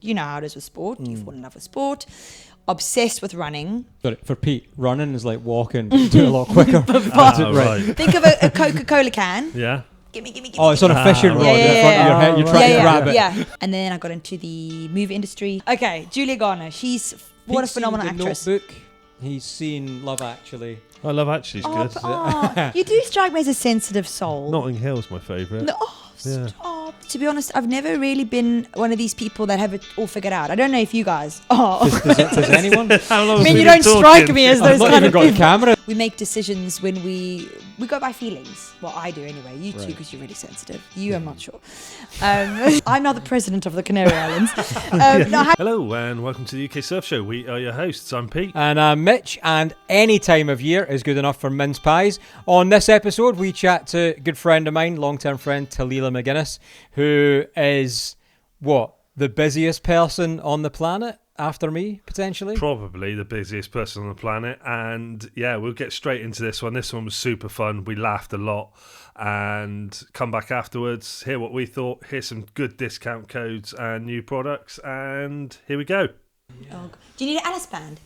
you know how it is with sport. You fall in love with sport. Obsessed with running. But for Pete, running is like walking, do it a lot quicker. Right. Think of a Coca-Cola can. Yeah. Gimme. It's on a fishing rod in front of your head. You're trying to grab it. Yeah. And then I got into the movie industry. Okay, Julia Garner. What a phenomenal actress. Notebook. He's seen Love Actually. I Love Actually's good. You do strike me as a sensitive soul. Notting Hill's my favourite. No, stop. To be honest, I've never really been one of these people that have it all figured out. I don't know if you guys. Does anyone? How long I mean, have you we don't been talking? strike me as those I've not kind even of got people. a camera. We make decisions when we go by feelings. Well, I do anyway. You too, Right. because you're really sensitive. You, I'm not sure. I'm now the president of the Canary Islands. Hello and welcome to the UK Surf Show. We are your hosts. I'm Pete. And I'm Mitch, and any time of year is good enough for mince pies. On this episode, we chat to a good friend of mine, long-term friend Tehillah McGuinness, who is, the busiest person on the planet after me, potentially? Probably the busiest person on the planet. And yeah, we'll get straight into this one. This one was super fun. We laughed a lot. And come back afterwards, hear what we thought, hear some good discount codes and new products. And here we go. Oh, do you need an Alice band?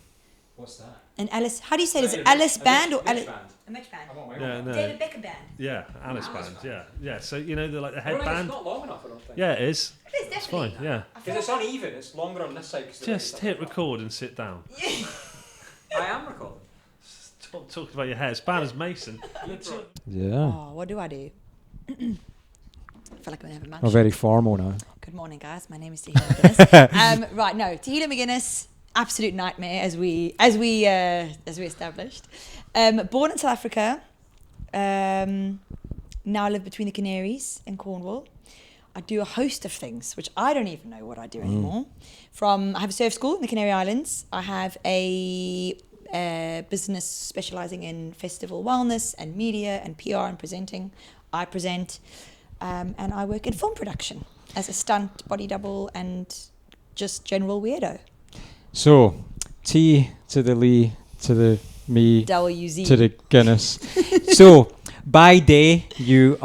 What's that? An Alice? How do you say it? Is it Alice band or Alice? A Mitch band. Yeah, no. David Beckham band. Yeah, Alice band. Yeah. So you know the headband. It's not long enough, I don't think. Yeah, it is. It is It's definitely. fine. Yeah. Because it's uneven. It's longer on this side. Just hit record and sit down. I am recording. Talking about your hair. It's bad as Mason. Yeah. Oh, what do I do? I feel like I'm going to have a munch. We're very formal now. Good morning, guys. My name is Tehillah McGuinness. Tehillah McGuinness, absolute nightmare, as we established. Born in South Africa, now live between the Canaries in Cornwall. I do a host of things, which I don't even know what I do anymore. I have a surf school in the Canary Islands. I have a business specialising in festival wellness and media and PR and presenting. I present, and I work in film production as a stunt, body double, and just general weirdo. So, T to the Lee to the me WZ. to the Guinness. So, by day, you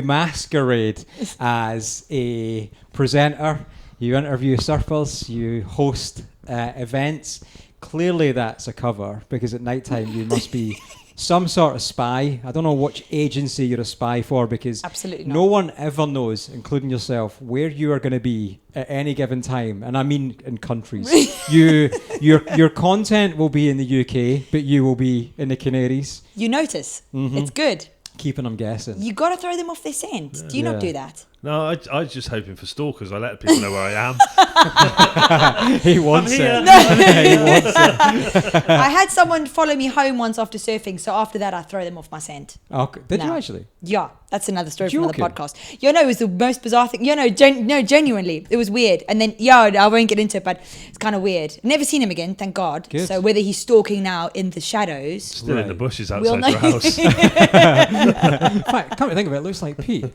masquerade as a presenter. You interview surfers. You host events. Clearly, that's a cover, because at night time you must be some sort of spy. I don't know which agency you're a spy for, because Absolutely not. no one ever knows, including yourself, where you are going to be at any given time. And I mean in countries. Your content will be in the UK, but you will be in the Canaries. You notice. Mm-hmm. It's good. Keeping them guessing. You got to throw them off their scent. Do you not do that? No, I was just hoping for stalkers. I let people know where I am. He wants it. He wants it. I had someone follow me home once after surfing, so after that I throw them off my scent. Okay. Did you actually? Yeah, that's another story from Joking. another podcast. It was the most bizarre thing. Genuinely, it was weird. And then, I won't get into it, but it's kind of weird. Never seen him again, thank God. Good. So whether he's stalking now in the shadows, Still in the bushes we'll outside know. your house. In fact, come to think of it, it looks like Pete.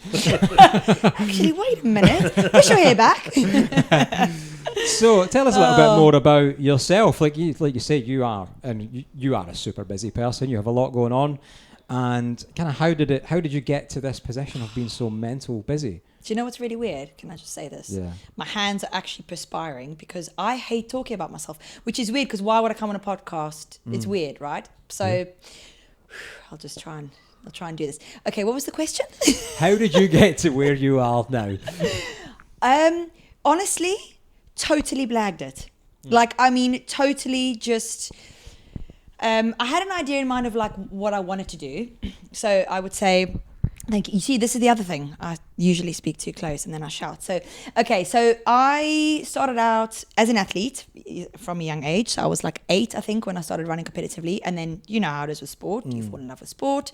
Actually, wait a minute. Push your hair back. So tell us a little bit more about yourself. Like you say, you are a super busy person. You have a lot going on, and kind of how did you get to this position of being so mental busy? Do you know what's really weird? Can I just say this? Yeah. My hands are actually perspiring because I hate talking about myself, which is weird because why would I come on a podcast? It's weird, right? So I'll try and do this. Okay, what was the question? How did you get to where you are now? Honestly, totally blagged it. Totally just... I had an idea in mind of what I wanted to do. So I would say... You see, this is the other thing. I usually speak too close and then I shout. So I started out as an athlete from a young age. So I was 8, I think, when I started running competitively. And then, you know how it is with sport. You fall in love with sport.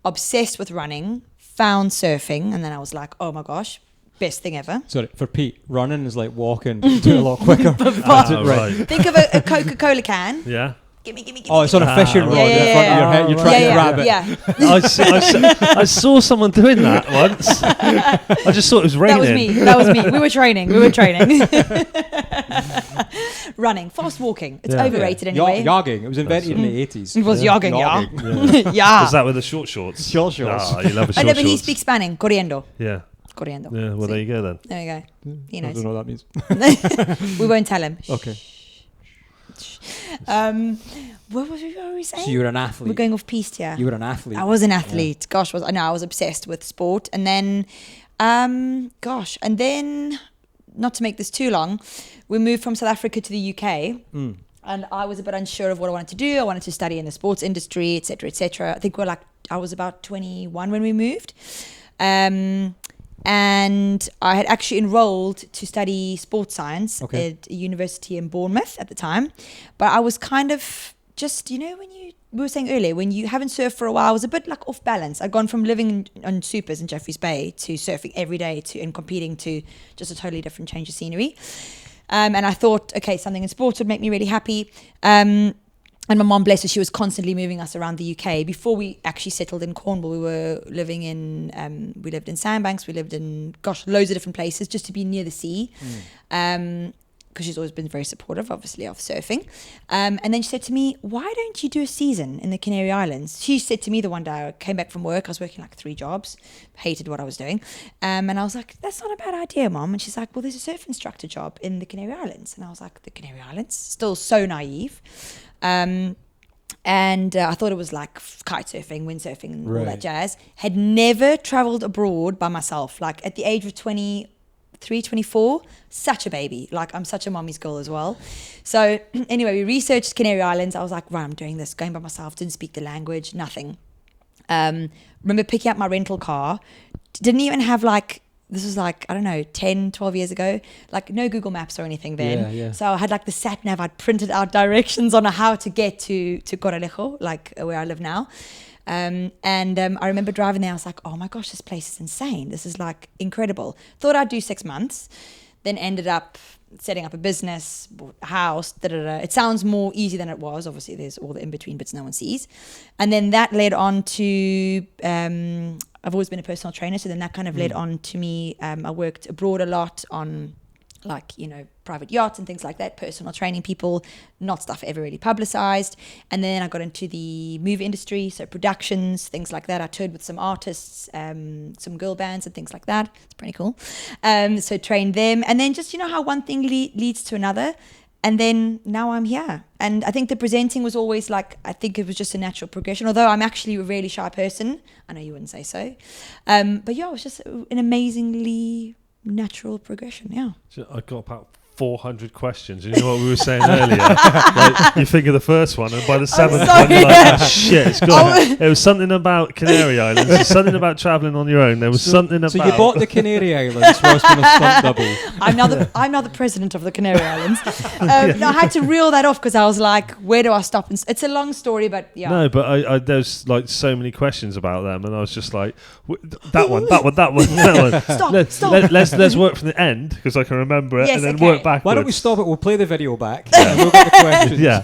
Obsessed with running. Found surfing. And then I was like, oh my gosh, best thing ever. Sorry, for Pete, running is like walking, do it a lot quicker. Right. Think of a Coca-Cola can. Yeah. Gimme. It's on a fishing rod in front of your head. You're trying to grab it. Yeah. I saw someone doing that once. I just thought it was raining. That was me. We were training. Running. Fast walking. It's overrated anyway. Yogging. It was invented in the 80s. It was jogging, Was that with the short shorts? Short shorts. Oh, you love a short I know, but he shorts. speaks Spanish. Corriendo. Yeah. Corriendo. Yeah, well, there you go then. There you go. He I knows. don't know what that means. We won't tell him. Okay. What were we saying? So you were an athlete. We're going off piste here. You were an athlete. I was an athlete. Gosh, I was obsessed with sport. And then, and then, not to make this too long, we moved from South Africa to the UK. And I was a bit unsure of what I wanted to do. I wanted to study in the sports industry, etc., etc. I think I was about 21 when we moved. And I had actually enrolled to study sports science at a university in Bournemouth at the time. But I was kind of just, we were saying earlier, when you haven't surfed for a while, I was a bit like off balance. I'd gone from living on supers in Jeffreys Bay to surfing every day and competing to just a totally different change of scenery. And I thought, okay, something in sports would make me really happy. And my mom, bless her, she was constantly moving us around the UK. Before we actually settled in Cornwall, we were living in, we lived in Sandbanks, we lived in, loads of different places just to be near the sea. Because she's always been very supportive, obviously, of surfing. And then she said to me, why don't you do a season in the Canary Islands? She said to me the one day, I came back from work, I was working like 3 jobs, hated what I was doing. And I was like, that's not a bad idea, Mom. And she's like, well, there's a surf instructor job in the Canary Islands. And I was like, the Canary Islands? Still so naive. And I thought it was like kite surfing, windsurfing, and all that jazz. Had never traveled abroad by myself. Like at the age of 23, 24, such a baby. Like I'm such a mommy's girl as well. So anyway, we researched Canary Islands. I was like, right, I'm doing this, going by myself, didn't speak the language, nothing. Remember picking up my rental car, didn't even have like, this was like, I don't know, 10, 12 years ago, like no Google Maps or anything then. Yeah. So I had like the sat nav, I'd printed out directions on how to get to Coralejo, like where I live now. I remember driving there, I was like, oh my gosh, this place is insane. This is like incredible. Thought I'd do 6 months, then ended up setting up a business, bought a house, It sounds more easy than it was. Obviously, there's all the in-between bits no one sees. And then that led on to, I've always been a personal trainer, so then that kind of led on to me. I worked abroad a lot on like, private yachts and things like that, personal training people, not stuff ever really publicized. And then I got into the movie industry, so productions, things like that. I toured with some artists, some girl bands and things like that. It's pretty cool. So trained them. And then just, how one thing leads to another. And then now I'm here. And I think the presenting was always like, I think it was just a natural progression, although I'm actually a really shy person. I know you wouldn't say so. But yeah, it was just an amazingly natural progression, yeah. So I got about 400 questions. You know what we were saying earlier? Like, you think of the first one, and by the 7th one, you're like, oh, shit, it's gone. There was something about Canary Islands. There's something about travelling on your own. There was something about... So you bought the Canary Islands whilst on a stunt double. I'm now the president of the Canary Islands. No, I had to reel that off because I was like, where do I stop? It's a long story, but yeah. No, but I there's like so many questions about them, and I was just like, that one. Stop. Let's work from the end because I can remember it, and then work backwards. Why don't we stop it? We'll play the video back. And we'll get the questions. Yeah.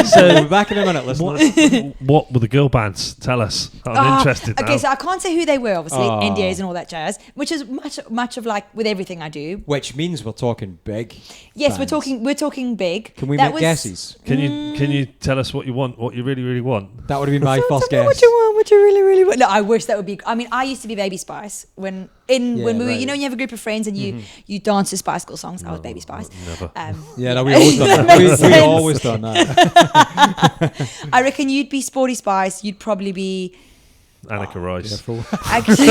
So we'll be back in a minute, listeners. What were the girl bands? Tell us. I'm interested now. Okay, so I can't say who they were, obviously, NDAs and all that jazz, which is much of like with everything I do. Which means we're talking big. Yes, bands. we're talking big. Can we make guesses? Can you tell us what you want? What you really, really want? That would have been my first guess. What you want? What you really, really want? No, I wish that would be. I mean, I used to be Baby Spice when we were, when you have a group of friends and you dance to Spice Girl songs. I was Baby Spice. Never. Yeah, no, we always done that. We always done that. I reckon you'd be Sporty Spice. You'd probably be Annika Rice. Actually,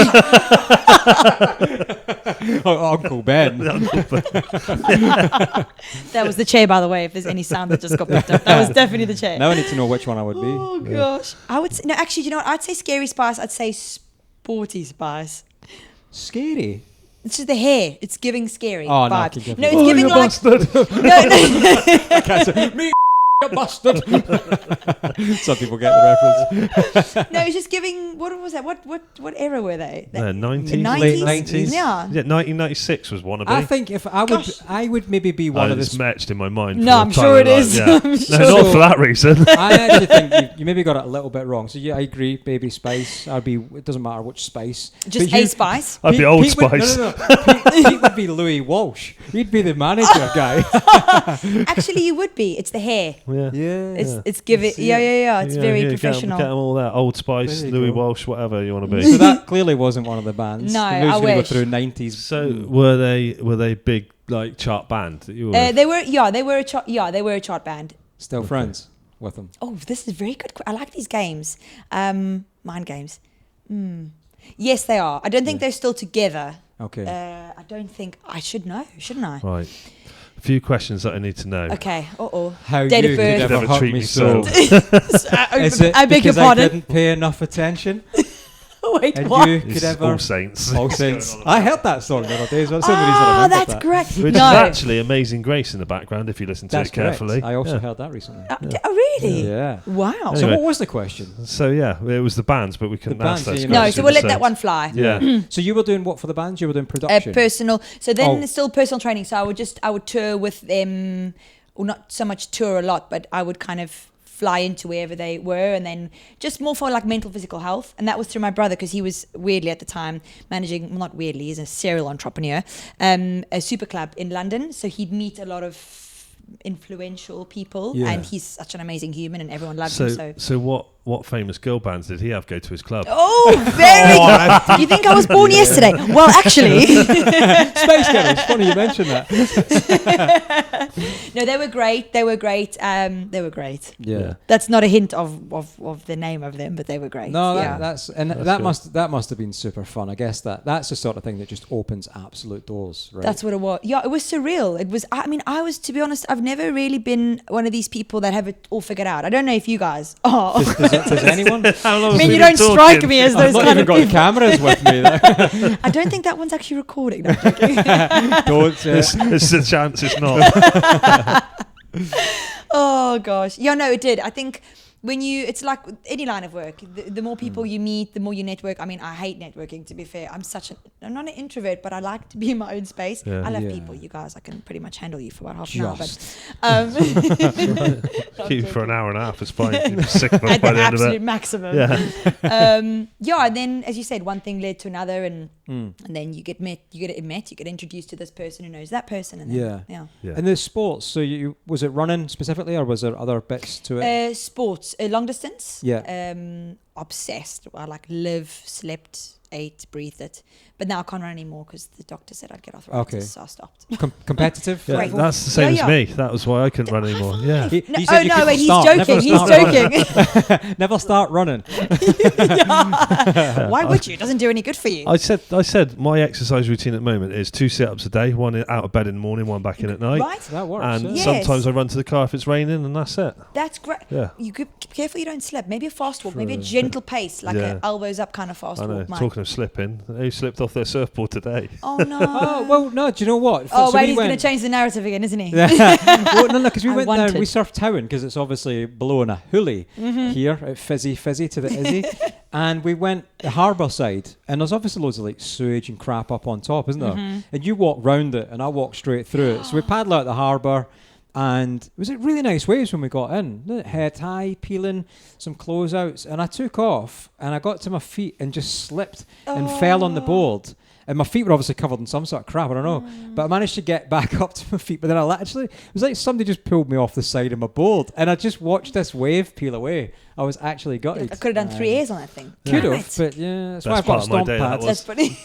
Uncle Ben. That was the chair, by the way. If there's any sound that just got picked up, that was definitely the chair. Now I need to know which one I would be. Oh gosh, I would say, no. Actually, you know what? I'd say Scary Spice. I'd say Sporty Spice. Scary. It's just the hair. It's giving scary vibes. No, it's giving like bastard. No. Me bastard. Some people get the reference. No, it's just giving. What was that? What era were they? 90s, late 90s. Yeah. 1996 was one of them. I think if I would maybe be one of the. It's matched in my mind. No, I'm sure it is. Yeah. I'm sure. No, not for that reason. I actually think you maybe got it a little bit wrong. So yeah, I agree. Baby Spice. I'd be. It doesn't matter which spice. Just a spice. I'd be Old Spice. No. Pete would be Louis Walsh. He'd be the manager guy. Actually, you would be. It's the hair. Yeah. It's giving. Yeah. It's very professional. Get them all there. Old Spice, Louis Walsh, whatever you want to be. So that clearly wasn't one of the bands. No, I I wish. wish. Go through 90s. So were they big like chart band that you were? They were a chart band. Still friends with them. Oh, this is very good. I like these games. Mind games. Yes, they are. I don't think they're still together. Okay. I don't think I should know, shouldn't I? Right. A few questions that I need to know. Okay. How Date you of could birth. ever Never hurt treat me me so. so. Is it I beg your because I pardon. didn't pay enough attention? Wait, And what? you could It's ever... All Saints. All Saints. I heard that song the other day. That's the only reason I Oh, remembered that's that. Which great. is No. actually Amazing Grace in the background if you listen to That's it carefully. correct. I also Yeah. heard that recently. Oh, really? Yeah. Wow. So Anyway. what was the question? So yeah, it was the bands, but we couldn't The ask bands, that. yeah, No, Yes, so we'll let question. that one fly. Yeah. So you were doing what for the bands? You were doing production? Personal. So then Oh. still personal training. So I would tour with them, or not so much tour a lot, but I would kind of fly into wherever they were, and then just more for like mental physical health. And that was through my brother, because he was weirdly at the time managing, well, not weirdly, he's a serial entrepreneur, a super club in London. So he'd meet a lot of influential people, Yeah. and he's such an amazing human, and everyone loved him. So what famous girl bands did he have go to his club? Oh, very good. You think I was born yesterday? Well, actually. Space Girls. Funny you mentioned that. No, they were great. They were great. They were great. Yeah. That's not a hint of the name of them, but they were great. No, yeah. that's good. that must have been super fun. I guess that's the sort of thing that just opens absolute doors, right? That's what it was. Yeah, it was surreal. It was. I mean, to be honest, I've never really been one of these people that have it all figured out. I don't know if you guys are. Does anyone? How long I have mean, we you been don't talking? strike me as I've those not kind even of got people. cameras with me. I don't think that one's actually recording. No, I'm joking. Don't say it. There's a chance it's not. Oh gosh, yeah, no, it did. I think it's like any line of work. The more people you meet, the more you network. I mean, I hate networking, to be fair. I'm not an introvert, but I like to be in my own space. Yeah. I love Yeah. people. You guys, I can pretty much handle you for about half an hour. Just. But You for an hour and a half is fine. You'd be sick of us at by the the end of absolute it. maximum. Yeah. Yeah, and then as you said, one thing led to another, and then you get introduced to this person who knows that person, and then, Yeah. Yeah. And the sports. So was it running specifically, or was there other bits to it? Sports, long distance. Yeah. Obsessed. I live, slept, ate, breathed it. But now I can't run anymore because the doctor said I'd get arthritis, Okay. so I stopped. Competitive. Yeah, Great. that's the same Yeah, as me. That was why I couldn't run anymore. Yeah. He No, said you couldn't wait, he's start. joking. Never He's start joking. running. Never start running. Why would you? It doesn't do any good for you. I said my exercise routine at the moment is 2 sit-ups a day, one out of bed in the morning, one back in at night. Right? That works. And yeah. Yes. sometimes I run to the car if it's raining, and that's it. That's great. Yeah. You could be careful you don't slip. Maybe a fast walk, maybe a gentle pace, like Yeah. a elbows up kind of fast I know. walk. Mike. Talking of slipping, who slipped off their surfboard today? Oh no. Oh well, no. Do you know what? Oh So wait, we he's going to went- change the narrative again, isn't he? Well, no, because we I went down. wanted. We surfed Town because it's obviously blowing a hoolie here at Fizzy to the Izzy, and we went the harbour side, and there's obviously loads of sewage and crap up on top, isn't there? And you walk round it, and I walk straight through it. So we paddle out the harbour, and it was really nice waves when we got in. Head high, peeling, some closeouts, and I took off, and I got to my feet and just slipped and fell on the board. And my feet were obviously covered in some sort of crap, I don't know. But I managed to get back up to my feet. But then it was like somebody just pulled me off the side of my board. And I just watched this wave peel away. I was actually gutted. I could have done 3 airs on that thing. Could Damn have, it. but yeah, that's Best why I've got a part of my stomp day, that pad. was. That's funny.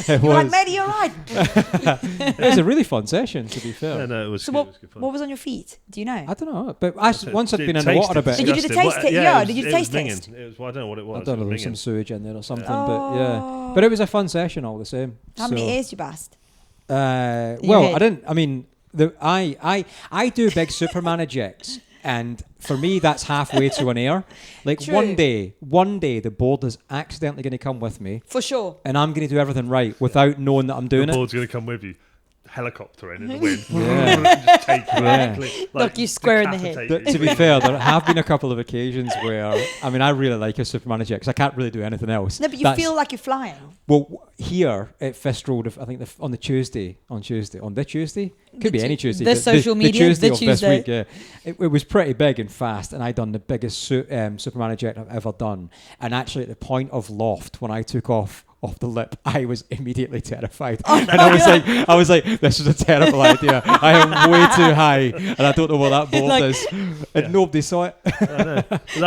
It You're like, was. matey, you're right. It was a really fun session, to be fair. Yeah, no, it was, So good, it was good fun. what was on your feet? Do you know? I don't know, but once I'd been in the It water a bit, tasted Did you do the disgusting. taste test? Yeah, did you it taste was test? minging. It was, well, I don't know what it was. I don't know, It there was was some minging. sewage in there or something, but yeah. But it was a fun session all the same. How many airs you bust? Well, had- I didn't. I mean, I do big Superman ejects, and for me, that's halfway to an air. Like True. one day, the board is accidentally going to come with me, For sure. and I'm going to do everything right without knowing that I'm doing The it. board's going to come with you. Helicopter in the wind. Yeah. Just take you Yeah. quickly, Knock you square in the head. decapitate To you. be fair, there have been a couple of occasions where, I mean, I really like a Superman eject because I can't really do anything else. No, but you That's- feel like you're flying. Well, here at Fist Road, I think on the Tuesday, could be any Tuesday. The social media, Tuesday the of this Tuesday. week, yeah. It was pretty big and fast, and I done the biggest Superman eject I've ever done. And actually, at the point of loft, when I took off off the lip, I was immediately terrified. And I was like, this is a terrible idea. I am way too high, and I don't know what that board is. And nobody saw it. I know.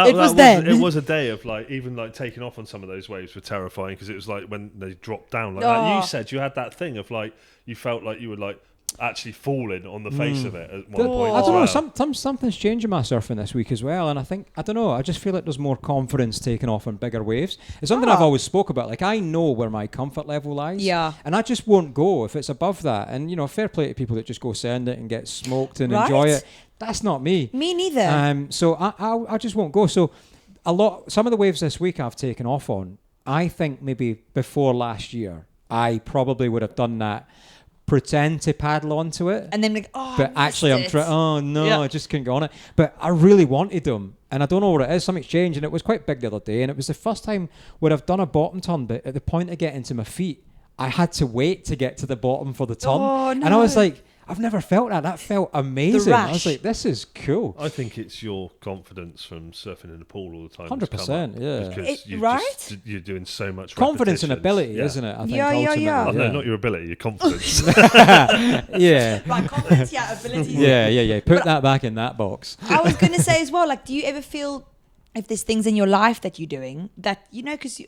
It was a day of like, even like taking off on some of those waves were terrifying, because it was like when they dropped down like that. You said you had that thing of like, you felt like you were like actually falling on the face of it at one point. I don't know. Something's changing my surfing this week as well, and I don't know. I just feel like there's more confidence taking off on bigger waves. It's something I've always spoke about. Like, I know where my comfort level lies, and I just won't go if it's above that. And fair play to people that just go send it and get smoked and enjoy it. That's not me. Me neither. So I just won't go. So some of the waves this week I've taken off on. I think maybe before last year, I probably would have done that. Pretend to paddle onto it, and then but actually I'm trying. I just couldn't go on it. But I really wanted them, and I don't know what it is. Something's changed, and it was quite big the other day, and it was the first time where I've done a bottom turn, but at the point of getting to my feet, I had to wait to get to the bottom for the turn, and I was like, I've never felt that. That felt amazing. I was like, this is cool. I think it's your confidence from surfing in the pool all the time. 100%, yeah. Because you're doing so much confidence and ability, isn't it? I think ultimately. Oh, no, not your ability, your confidence. Yeah. Right, confidence, ability. Yeah. Put that back in that box. I was going to say as well, like, do you ever feel if there's things in your life that you're doing that, because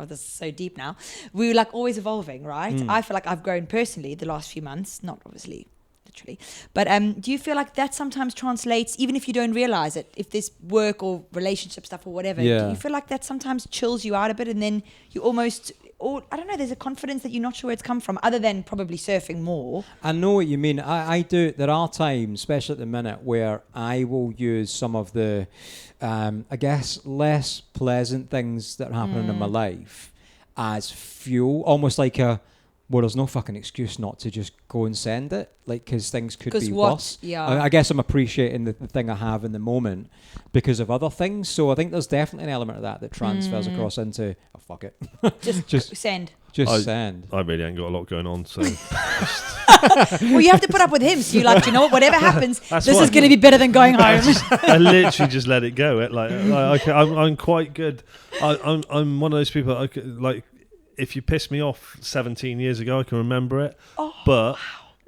this is so deep now. We're like always evolving, right? I feel like I've grown personally the last few months, not obviously literally, but do you feel like that sometimes translates, even if you don't realize it, if there's work or relationship stuff or whatever, do you feel like that sometimes chills you out a bit, and then you almost, or I don't know, there's a confidence that you're not sure where it's come from, other than probably surfing more? I know what you mean. I do. There are times, especially at the minute, where I will use some of the I guess less pleasant things that are happening in my life as fuel, almost like there's no fucking excuse not to just go and send it, like, because things could be worse. I guess I'm appreciating the thing I have in the moment because of other things. So I think there's definitely an element of that transfers across into fuck it, just send. Send. I really ain't got a lot going on, so. Well, you have to put up with him. So you're like, whatever happens, this is going to be better than going home. I literally just let it go. I'm quite good. I'm one of those people. Like, if you piss me off 17 years ago, I can remember it. But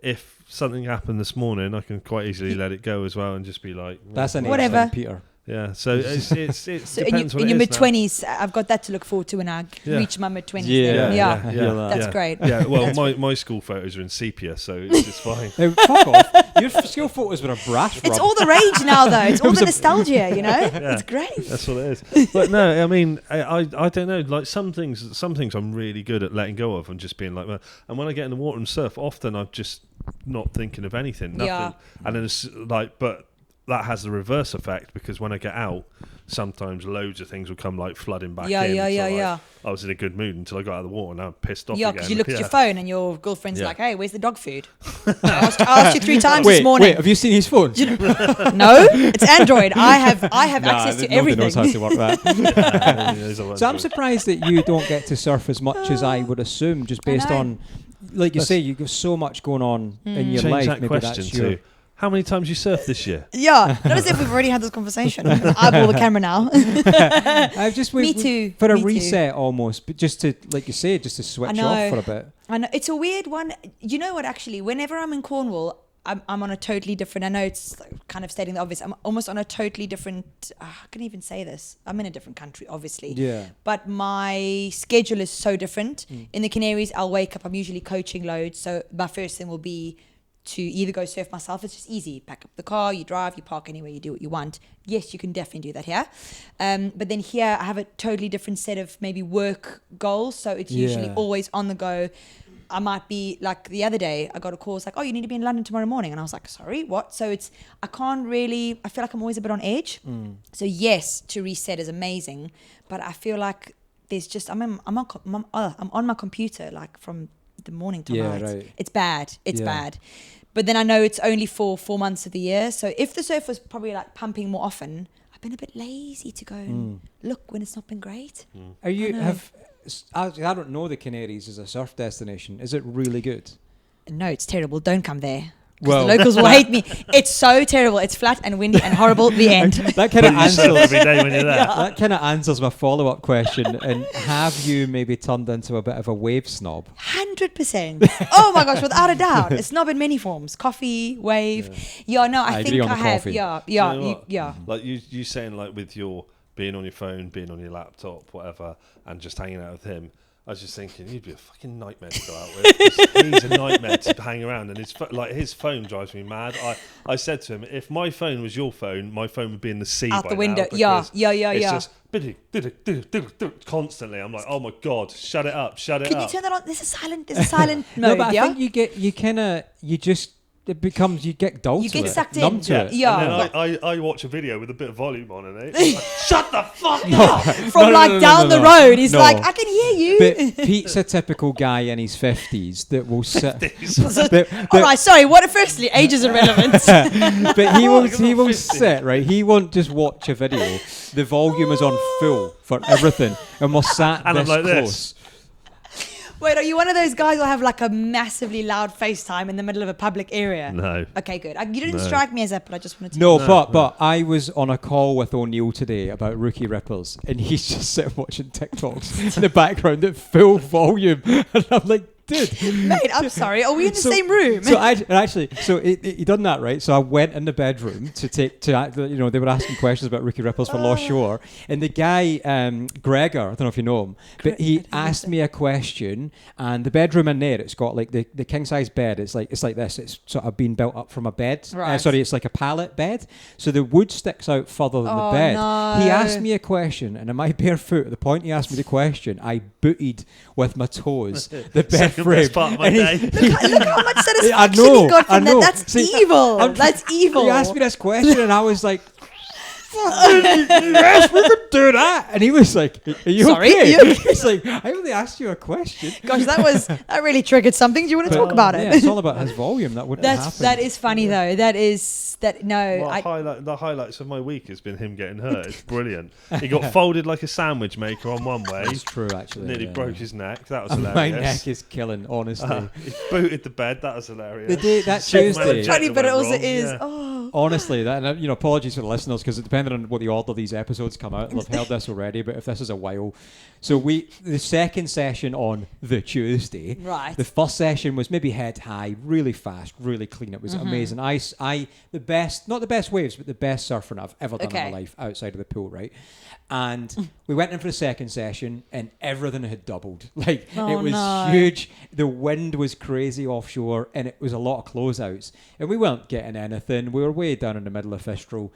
if something happened this morning, I can quite easily let it go as well and just be like, that's an whatever, Peter. Yeah, so it's so depends in your mid-20s, I've got that to look forward to when I reach my mid-20s. Yeah. That's great. Yeah, well, my school photos are in sepia, so it's just fine. Hey, fuck off. Your school photos were a brash rub. It's all the rage now, though. It's all the nostalgia, It's great. That's what it is. But no, I mean, I don't know. Like, some things I'm really good at letting go of and just being like, and when I get in the water and surf, often I'm just not thinking of anything, nothing. Yeah. And then it's like, but that has the reverse effect, because when I get out, sometimes loads of things will come like flooding back in. Yeah. I was in a good mood until I got out of the water, and now I'm pissed off again. Yeah, because you looked at your phone and your girlfriend's like, hey, where's the dog food? I asked you 3 times this morning. Wait, have you seen his phone? No, it's Android. I have access to everything. Nobody knows how to work that. So I'm surprised that you don't get to surf as much as I would assume, just based on, like you say, you've got so much going on in your life. That maybe question too. How many times you surfed this year? Yeah, not as if we've already had this conversation. I'm going to eyeball the camera now. Me too. For a reset almost, but just to, like you say, just to switch off for a bit. I know. It's a weird one. You know what, actually, whenever I'm in Cornwall, I'm on a totally different, I know it's kind of stating the obvious, I'm almost on a totally different, I can't even say this. I'm in a different country, obviously. Yeah. But my schedule is so different. In the Canaries, I'll wake up, I'm usually coaching loads. So my first thing will be to either go surf myself. It's just easy. Pack up the car, you drive, you park anywhere, you do what you want. Yes, you can definitely do that here. But then here I have a totally different set of maybe work goals. So it's usually always on the go. I might be, like the other day, I got a call. It's like, oh, you need to be in London tomorrow morning. And I was like, sorry, what? So I feel like I'm always a bit on edge. So yes, to reset is amazing. But I feel like there's just, I'm on my computer, like from the morning to night. Right. It's bad. It's bad. But then I know it's only for 4 months of the year. So if the surf was probably like pumping more often, I've been a bit lazy to go and look when it's not been great. Are you I don't know the Canaries as a surf destination. Is it really good? No, it's terrible. Don't come there. because the locals will hate me. It's so terrible. It's flat and windy and horrible. The end. That kind of But you surf answers. every day when you're there. That kind of answers my follow-up question. And have you maybe turned into a bit of a wave snob? 100%. Oh my gosh, without a doubt. It's snob in many forms. Coffee, wave. Yeah, no, I agree think on I the have. coffee. Yeah, Do you know yeah, what? yeah. Like you saying like with your being on your phone, being on your laptop, whatever, and just hanging out with him. I was just thinking, you'd be a fucking nightmare to go out with. He's a nightmare to hang around, and his phone drives me mad. I said to him, if my phone was your phone, my phone would be in the sea Out by the now, window. because Yeah. It's just constantly. I'm like, oh my god, shut it up. Can you up. turn that on? There's a silent mode. No, but I yeah. think you get dull You to get it, sucked numb in. to it. Yeah. And then I watch a video with a bit of volume on it. It's like, shut the fuck up. From down the road, he's No. like, I can hear you. But Pete's a typical guy in his 50s that will sit. All right, sorry. Firstly, age is irrelevant. But he What? will You're not 50. sit, right? He won't just watch a video. The volume is on full for everything. And we're sat And I'm this like this. close. Wait, are you one of those guys who'll have like a massively loud FaceTime in the middle of a public area? No. Okay, good. You didn't No. strike me as that, but I just wanted to. No, No, but I was on a call with O'Neill today about rookie rippers, and he's just sitting watching TikToks in the background at full volume, and I'm like, dude. Mate, I'm sorry. Are we in the same room? So he done that, right? So I went in the bedroom they were asking questions about rookie rippers for Lost Shore, and the guy Gregor, I don't know if you know him, but he asked me a question, and the bedroom in there, it's got like the king size bed. It's like this. It's sort of been built up from a bed. Right. It's like a pallet bed, so the wood sticks out further than the bed. No. He asked me a question, and in my bare foot, at the point he asked me the question, I booted with my toes the bed Second frame. best part of my And day. Look how much satisfaction I know, he got I from know. that. That's See, evil. I'm- That's evil. He asked me this question, and I was like, yes, we could do that. And he was like, are you Sorry, okay? are you okay? He's like, I only asked you a question. Gosh, that really triggered something. Do you want to talk about Yeah, it? it's all about his volume. That wouldn't happen. That is funny though. The highlights of my week has been him getting hurt. It's brilliant. He got folded like a sandwich maker on one way. It's true, actually. Nearly yeah. broke his neck. That was hilarious. My neck is killing, honestly. He booted the bed. That was hilarious. The day, that Shit, Tuesday. man, funny, but it went also wrong. is. Yeah. Oh. Honestly, that apologies for the listeners because depending on what the order these episodes come out, they've heard this already. But if this is a while, so the second session on the Tuesday, Right. The first session was maybe head high, really fast, really clean. It was amazing. Not the best waves, but the best surfing I've ever done in my life outside of the pool, right? And we went in for the second session, and everything had doubled. Like it was huge. The wind was crazy offshore, and it was a lot of closeouts. And we weren't getting anything. We were way down in the middle of Fistral,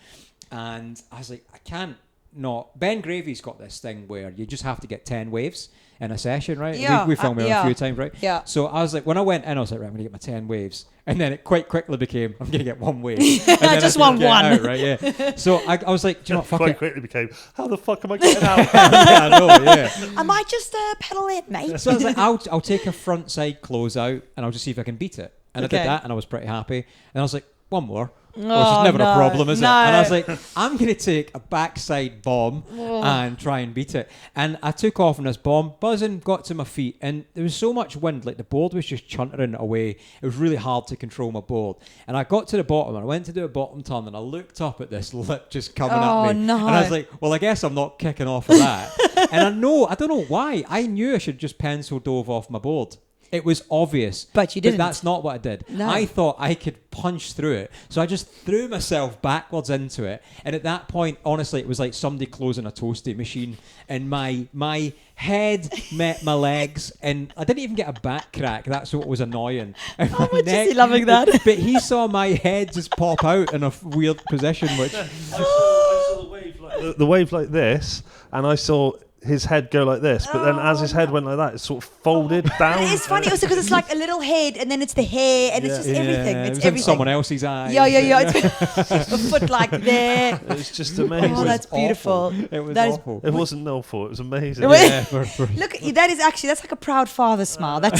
and I was like, I can't not. Ben Gravy's got this thing where you just have to get 10 waves in a session, right? Yeah, We filmed it a few times, right? Yeah. So I was like, when I went in, I was like, right, I'm gonna get my 10 waves, and then it quite quickly became, I'm gonna get one wave. And then I Just couldn't get one. out, right? Yeah. So I was like, do you know what? Fuck Quite it. quickly became, how the fuck am I getting out? Yeah, I know. Yeah. I might just pedal in, mate. So I was like, I'll take a front side close out, and I'll just see if I can beat it. And I Okay. did that, and I was pretty happy. And I was like, one more. Which Oh, is never no, a problem, is no. it? And I was like, I'm going to take a backside bomb and try and beat it. And I took off on this bomb, buzzing, got to my feet, and there was so much wind, like the board was just chuntering away. It was really hard to control my board. And I got to the bottom, and I went to do a bottom turn, and I looked up at this lip just coming at me. No. And I was like, well, I guess I'm not kicking off of that. And I don't know why. I knew I should just pencil dove off my board. It was obvious. But you didn't. But that's not what I did. No. I thought I could punch through it. So I just threw myself backwards into it. And at that point, honestly, it was like somebody closing a toasty machine. And my head met my legs. And I didn't even get a back crack. That's what was annoying. And How my much is he loving that? But he saw my head just pop out in a weird position, which... I saw the wave like this, and I saw his head go like this, but then as his head went like that, it sort of folded down. It's funny also because it's like a little head and then it's the hair and it's just everything. it It's was in everything. someone else's eyes. Yeah. It's a foot like there. It was just amazing. Oh, that's beautiful. It was That is- awful. It wasn't no fault. It was amazing. It was- Yeah, for Look, that's like a proud father smile. That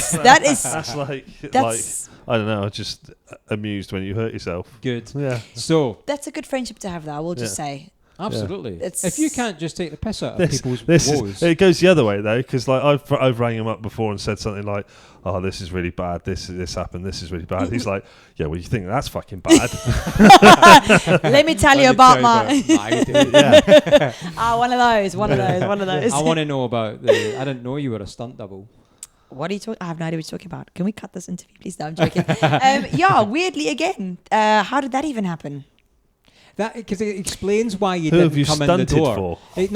is That's like That's- I don't know. Just amused when you hurt yourself. good. Yeah. So, that's a good friendship to have though, I will just say. Absolutely. It's- If you can't just take the piss out of people's woes. It goes the other way though, because like I've rang him up before and said something like, "Oh, this is really bad. This happened. This is really bad." He's like, "Yeah, well, you think that's fucking bad?" Let me tell you about my. Yeah. One of those. I want to know about I didn't know you were a stunt double. What are you talking? I have no idea what you're talking about. Can we cut this interview, please? No, I'm joking. Yeah, weirdly again. How did that even happen? That because it explains why you Who didn't have you come in the stunted door. for? It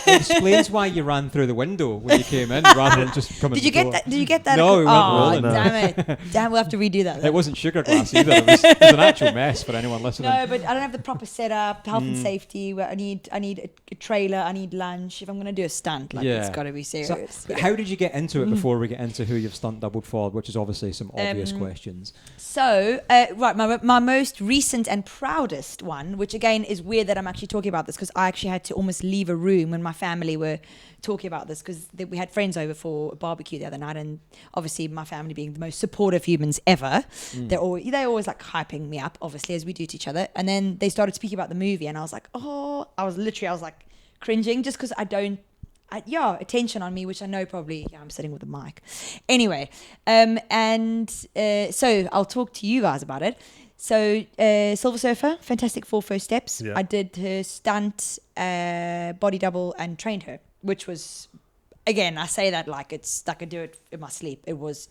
explains why you ran through the window when you came in rather than just coming. Did you get that? Did you get that? No, we weren't rolling. Damn it! Damn, we'll have to redo that. It wasn't sugar glass either. It was an actual mess for anyone listening. No, but I don't have the proper setup, health and safety. Where I need a trailer. I need lunch. If I'm going to do a stunt, it's got to be serious. So, how did you get into it before we get into who you've stunt doubled for, which is obviously some obvious questions? So, my most recent and proudest one, which again is weird that I'm actually talking about this because I actually had to almost leave a room when my family were talking about this because we had friends over for a barbecue the other night, and obviously my family being the most supportive humans ever, they always like hyping me up, obviously, as we do to each other. And then they started speaking about the movie, and I was like, I was like cringing just because attention on me, which I know probably I'm sitting with a mic. Anyway, so I'll talk to you guys about it. So Silver Surfer, fantastic 4 first steps. Yeah. I did her stunt, body double, and trained her, which was, again, I say that like it's like I do it in my sleep. It was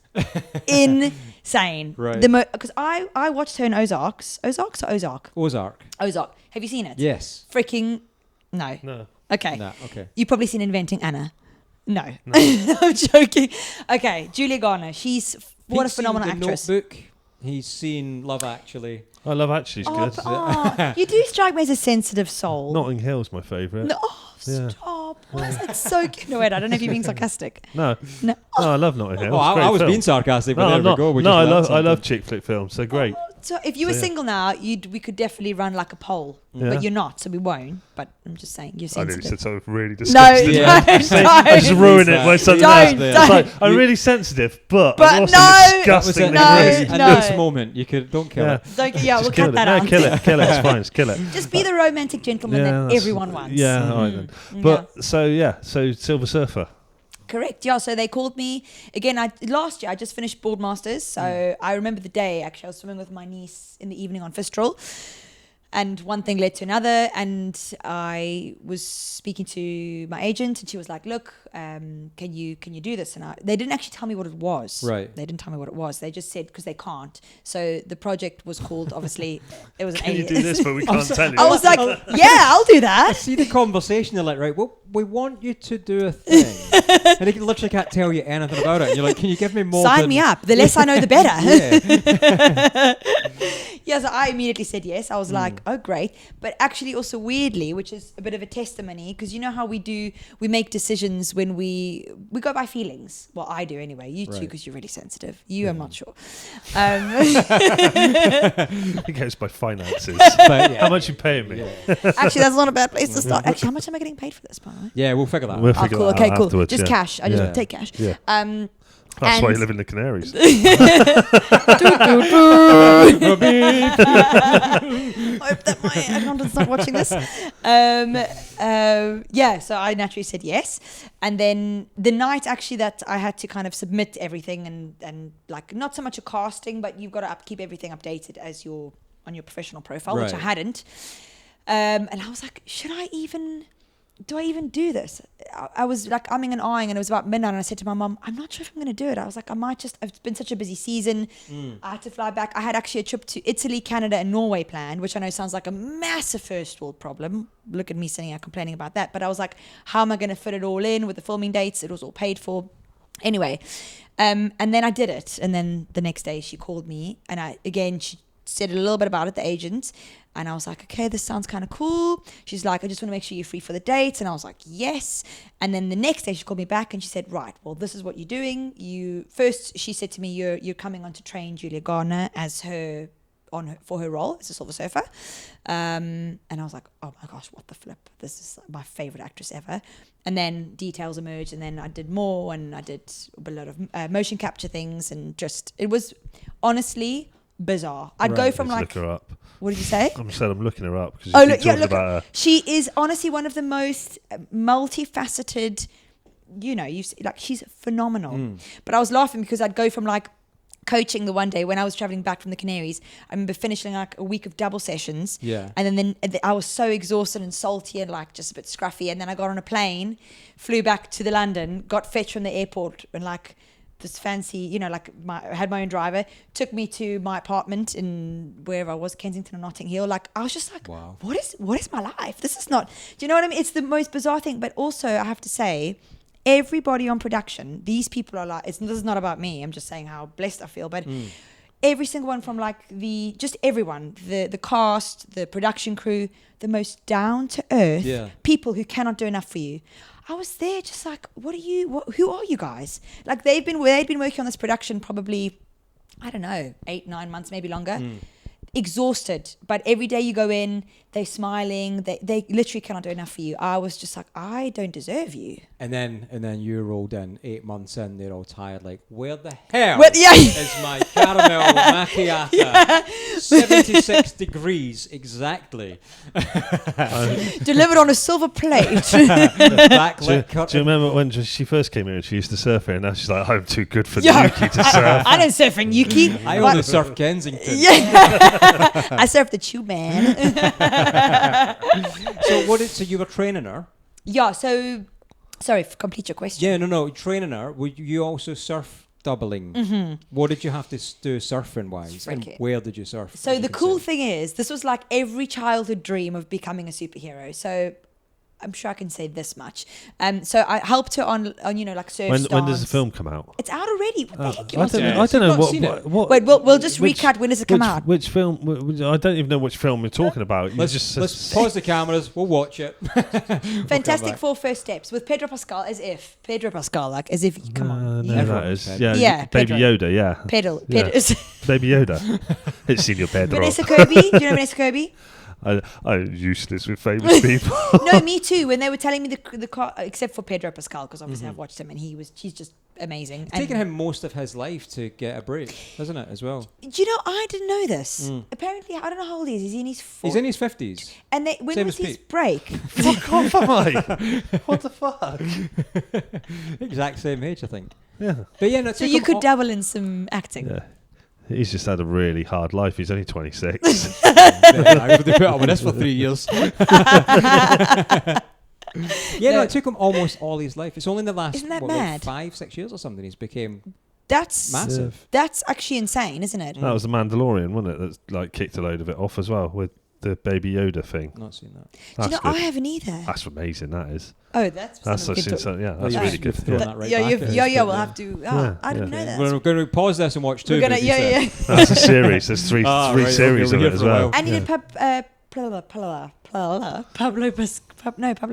insane. Right. Because I watched her in Ozarks. Ozarks or Ozark? Ozark. Ozark. Have you seen it? Yes. Freaking no. No. Okay. No, okay. You've probably seen Inventing Anna. No. I'm joking. Okay, Julia Garner. What a phenomenal seen the actress. Notebook. He's seen Love Actually. I Love Actually's good. You do strike me as a sensitive soul. Notting Hill's my favourite. No, Yeah. stop. Why is that so cute? No, wait, I don't know if you're being sarcastic. No, No. I love Notting Hill. Oh, It's a great I was film. being sarcastic, but No, there I'm we not. go. We No, just learned I love something. chick flick films. They're great. So if you were So, yeah. single now, we could definitely run like a poll. Yeah. But you're not, so we won't. But I'm just saying, you're I nearly sensitive. said something really No, disgusting. Yeah. don't. I just ruined it by something Don't, else. don't. It's like, I'm really sensitive, but But I'm also no. disgusting. No, In no. this moment, don't kill Yeah. it. We'll Just cut kill it. that No, out. kill it. Kill it. It's fine. Just kill it. Just be the romantic gentleman that that's- everyone wants. Yeah, all right then. But so Silver Surfer. Correct. Yeah. So they called me again. Last year I just finished Boardmasters, so I remember the day. Actually, I was swimming with my niece in the evening on Fistral, and one thing led to another. And I was speaking to my agent, and she was like, "Look, can you do this?" And they didn't actually tell me what it was. Right. They didn't tell me what it was. They just said because they can't. So the project was called. Obviously, it was an. Can you do this, but we can't tell you. I was like, "Yeah, I'll do that." See the conversation, they're like, right, well, we want you to do a thing. And he literally can't tell you anything about it. And you're like, can you give me more? Sign me up. The less I know, the better. Yeah. Yeah, so I immediately said yes. I was like, oh, great. But actually also weirdly, which is a bit of a testimony, because you know how we make decisions when we go by feelings. Well, I do anyway. You too, Right. because you're really sensitive. I'm not sure. It goes by finances. But, yeah. How much you paying me? Yeah. Actually, that's not a bad place to start. Actually, how much am I getting paid for this, by the way? Yeah, we'll figure that We'll out. figure Cool. that Okay, out cool. afterwards, Just yeah. cash. I just Yeah. take cash. Yeah. Um, That's why and- you live in the Canaries. I hope that my accountant's not watching this. Yeah, so I naturally said yes. And then the night actually that I had to kind of submit everything and like not so much a casting, but you've got to keep everything updated as on your professional profile, which I Right. hadn't. And I was like, do I even do this? I was like umming and ahhing, and it was about midnight, and I said to my mum, I'm not sure if I'm going to do it. I was like, it's been such a busy season. I had to fly back. I had actually a trip to Italy, Canada, and Norway planned, which I know sounds like a massive first world problem. Look at me sitting here complaining about that. But I was like, how am I going to fit it all in with the filming dates? It was all paid for. Anyway, and then I did it. And then the next day she called me, and she said a little bit about it, the agent. And I was like, okay, this sounds kind of cool. She's like, I just want to make sure you're free for the dates. And I was like, yes. And then the next day she called me back and she said, right, well, this is what you're doing. She said to me, you're coming on to train Julia Garner for her role as a Silver Surfer. And I was like, oh my gosh, what the flip? This is my favorite actress ever. And then details emerged, and then I did more, and I did a lot of motion capture things, and just, it was honestly bizarre. I'd go Right. from Let's like, look her up. what did you say? I'm looking her up because Oh, you keep look, yeah, talking look. about her. She is honestly one of the most multifaceted. Like she's phenomenal. But I was laughing because I'd go from like coaching the one day when I was traveling back from the Canaries. I remember finishing like a week of double sessions. Yeah. And then I was so exhausted and salty and like just a bit scruffy. And then I got on a plane, flew back to the London, got fetched from the airport and like this fancy, I had my own driver, took me to my apartment in wherever I was, Kensington or Notting Hill. Like I was just like, Wow. what is my life? This is not, do you know what I mean? It's the most bizarre thing. But also I have to say, everybody on production, these people are like, this is not about me. I'm just saying how blessed I feel. But every single one from like everyone, the cast, the production crew, the most down to earth people who cannot do enough for you. I was there just like, who are you guys? Like they'd been working on this production probably, I don't know, 8-9 months, maybe longer. Exhausted, but every day you go in, they're smiling. They literally cannot do enough for you. I was just like, I don't deserve you. And then you rolled in 8 months in, they're all tired, like, where the hell Yeah. is my caramel macchiato? 76 degrees exactly. Delivered on a silver plate. Backlit Do you curtain. remember when she first came here and she used to surf here and now she's like, I'm too good for the Yuki to surf. I don't surf in Yuki. I only surf Kensington. I surf the tube man. So you were training her? Yeah, so sorry, complete your question. Yeah, no, training her. Were you also surf doubling? What did you have to do surfing wise? And Frick it. where did you surf? So the cool thing is, this was like every childhood dream of becoming a superhero. So I'm sure I can say this much. So I helped her on like surf When stance. does the film come out? It's out already. What the heck? You I want don't to know. know? I don't Not know seen it. what. Wait, we'll just which- recut when does it come out. Which film? I don't even know which film we're talking about. Let's pause the cameras. We'll watch it. Fantastic back. Four First Steps with Pedro Pascal as if. Come on. No, Everyone that is. said. Yeah, Baby Pedro. Yoda. Yeah, Pedro. Yeah. Baby Yoda. It's Senior Pedro. Vanessa Kirby. Do you know Vanessa Kirby? I'm useless with famous people. No, me too. When they were telling me the car, except for Pedro Pascal, because obviously I've watched him and he's just amazing. It's taken him most of his life to get a break, hasn't it, as well? Do you know, I didn't know this. Apparently, I don't know how old he is. Is he in his 40s? He's in his 50s. And when Same was as his Pete. break? Fuck off, am I? What the fuck? Exact same age, I think. Yeah. But yeah, no, So you could dabble in some acting. Yeah. He's just had a really hard life. He's only 26. I would have put up with this for 3 years. No, it took him almost all his life. It's only in the last Isn't that like mad? 5-6 years or something he's became That's massive. That's actually insane, isn't it? That was the Mandalorian, wasn't it? That's like kicked a load of it off as well with the Baby Yoda thing. Not seen that. Do you know, That's I good. havenhen either. That's amazing. That is. Oh, that's That's something we could talk- yeah. Oh, That's you've- really good. you've thrown Yeah. that right yeah, back you've- at us, yeah, but we'll have to. Yeah, I didn't know that. We're going to pause this and watch 2 We're gonna, movies yeah, then. yeah. That's a series. There's three Ah, right, series okay, of we're it as here for a well. while. And he did Pablo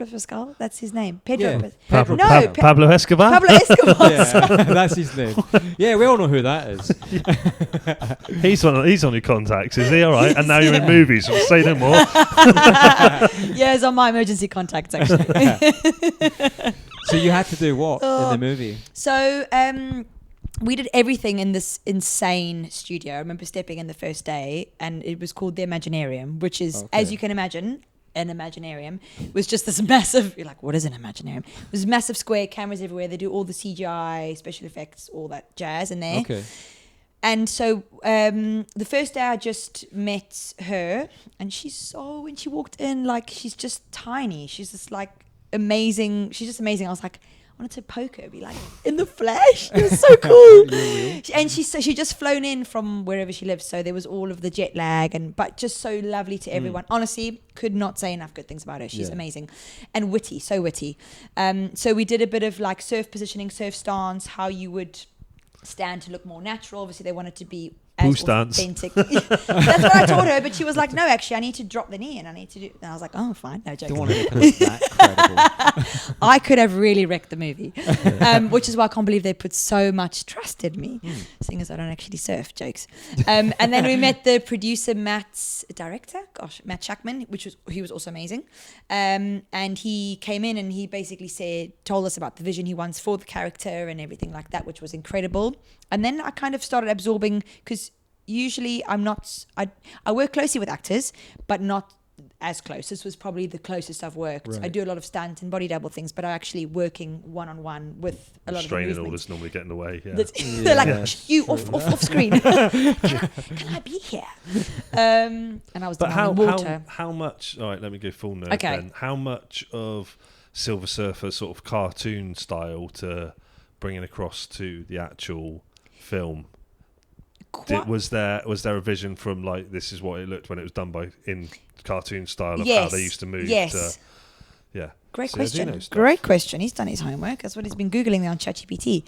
Pascal. That's his name. Pedro. Yeah. Pas- Pedro no, Pascal. Pablo Escobar. Pablo Escobar. Yeah, that's his name. Yeah, we all know who that is. He's on your contacts, is he? All right. And now you're in movies. We'll say no more. Yeah, it's on my emergency contacts actually. So you had to do what in Oh. the movie? So we did everything in this insane studio. I remember stepping in the first day, and it was called the Imaginarium, which is, as Okay. you can imagine, an Imaginarium was just this massive. You're like, what is an Imaginarium? It was massive square, cameras everywhere. They do all the CGI, special effects, all that jazz in there. Okay. And so the first day I just met her, and when she walked in, like, she's just tiny. She's just like amazing. She's just amazing. I was like, I wanted to poke her, be like, in the flesh. It was so cool. And she just flown in from wherever she lives. So there was all of the jet lag, but just so lovely to everyone. Honestly, could not say enough good things about her. She's amazing and witty, so witty. So we did a bit of like surf positioning, surf stance, how you would stand to look more natural. Obviously, they wanted to be Poo as stance. authentic. That's what I told her, but she was like, no, actually, I need to drop the knee and I need to do. And I was like, oh, fine, no joke. Don't want to make it that credible. I could have really wrecked the movie, which is why I can't believe they put so much trust in me, seeing as I don't actually surf. Jokes. And then we met the producer, Matt Shackman, he was also amazing. And he came in and he basically told us about the vision he wants for the character and everything like that, which was incredible. And then I kind of started absorbing, because usually I'm not. I work closely with actors, but not as close. This was probably the closest I've worked. Right. I do a lot of stunt and body double things, but I'm actually working one-on-one with a lot Straining of the movement. orders normally get in the way. Yeah. They're like, Yeah, you off screen. can I be here? And I was But demanding water. how much? All right, let me go full nerd. Okay. Then. How much of Silver Surfer sort of cartoon style to bringing across to the actual film? Was there a vision from like this is what it looked when it was done in cartoon style of how they used to move? Yes. Yeah. Great So they do know question. stuff. Great question. He's done his homework. That's what he's been Googling there on ChatGPT.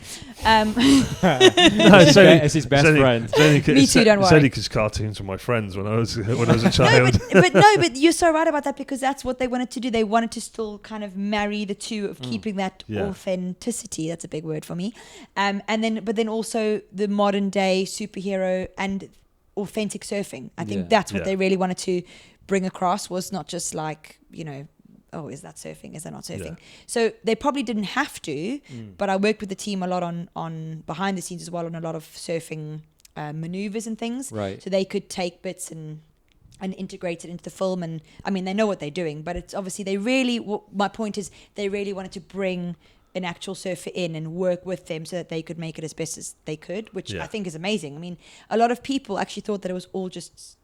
It's his best friend. Me too, don't It's worry. only because cartoons were my friends when I was a child. but you're so right about that, because that's what they wanted to do. They wanted to still kind of marry the two of keeping that Yeah. authenticity. That's a big word for me. But then also the modern day superhero and authentic surfing. I think Yeah. that's what Yeah. they really wanted to bring across, was not just like, oh, is that surfing? Is that not surfing? Yeah. So they probably didn't have to, but I worked with the team a lot on behind the scenes as well, on a lot of surfing maneuvers and things. Right. So they could take bits and integrate it into the film. And I mean, they know what they're doing, but it's obviously my point is they really wanted to bring an actual surfer in and work with them so that they could make it as best as they could, which Yeah. I think is amazing. I mean, a lot of people actually thought that it was all just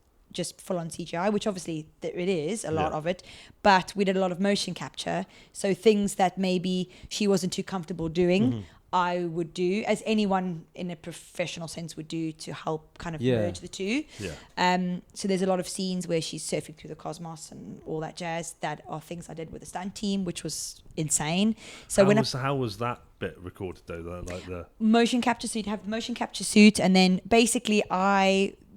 full-on CGI, which obviously it is a lot Yeah. of it, but we did a lot of motion capture, so things that maybe she wasn't too comfortable doing, I would do, as anyone in a professional sense would do, to help kind of merge the two. Yeah. So there's a lot of scenes where she's surfing through the cosmos and all that jazz, that are things I did with the stunt team, which was insane. So How was that bit recorded though? Like the motion capture, so you'd have the motion capture suit, and then basically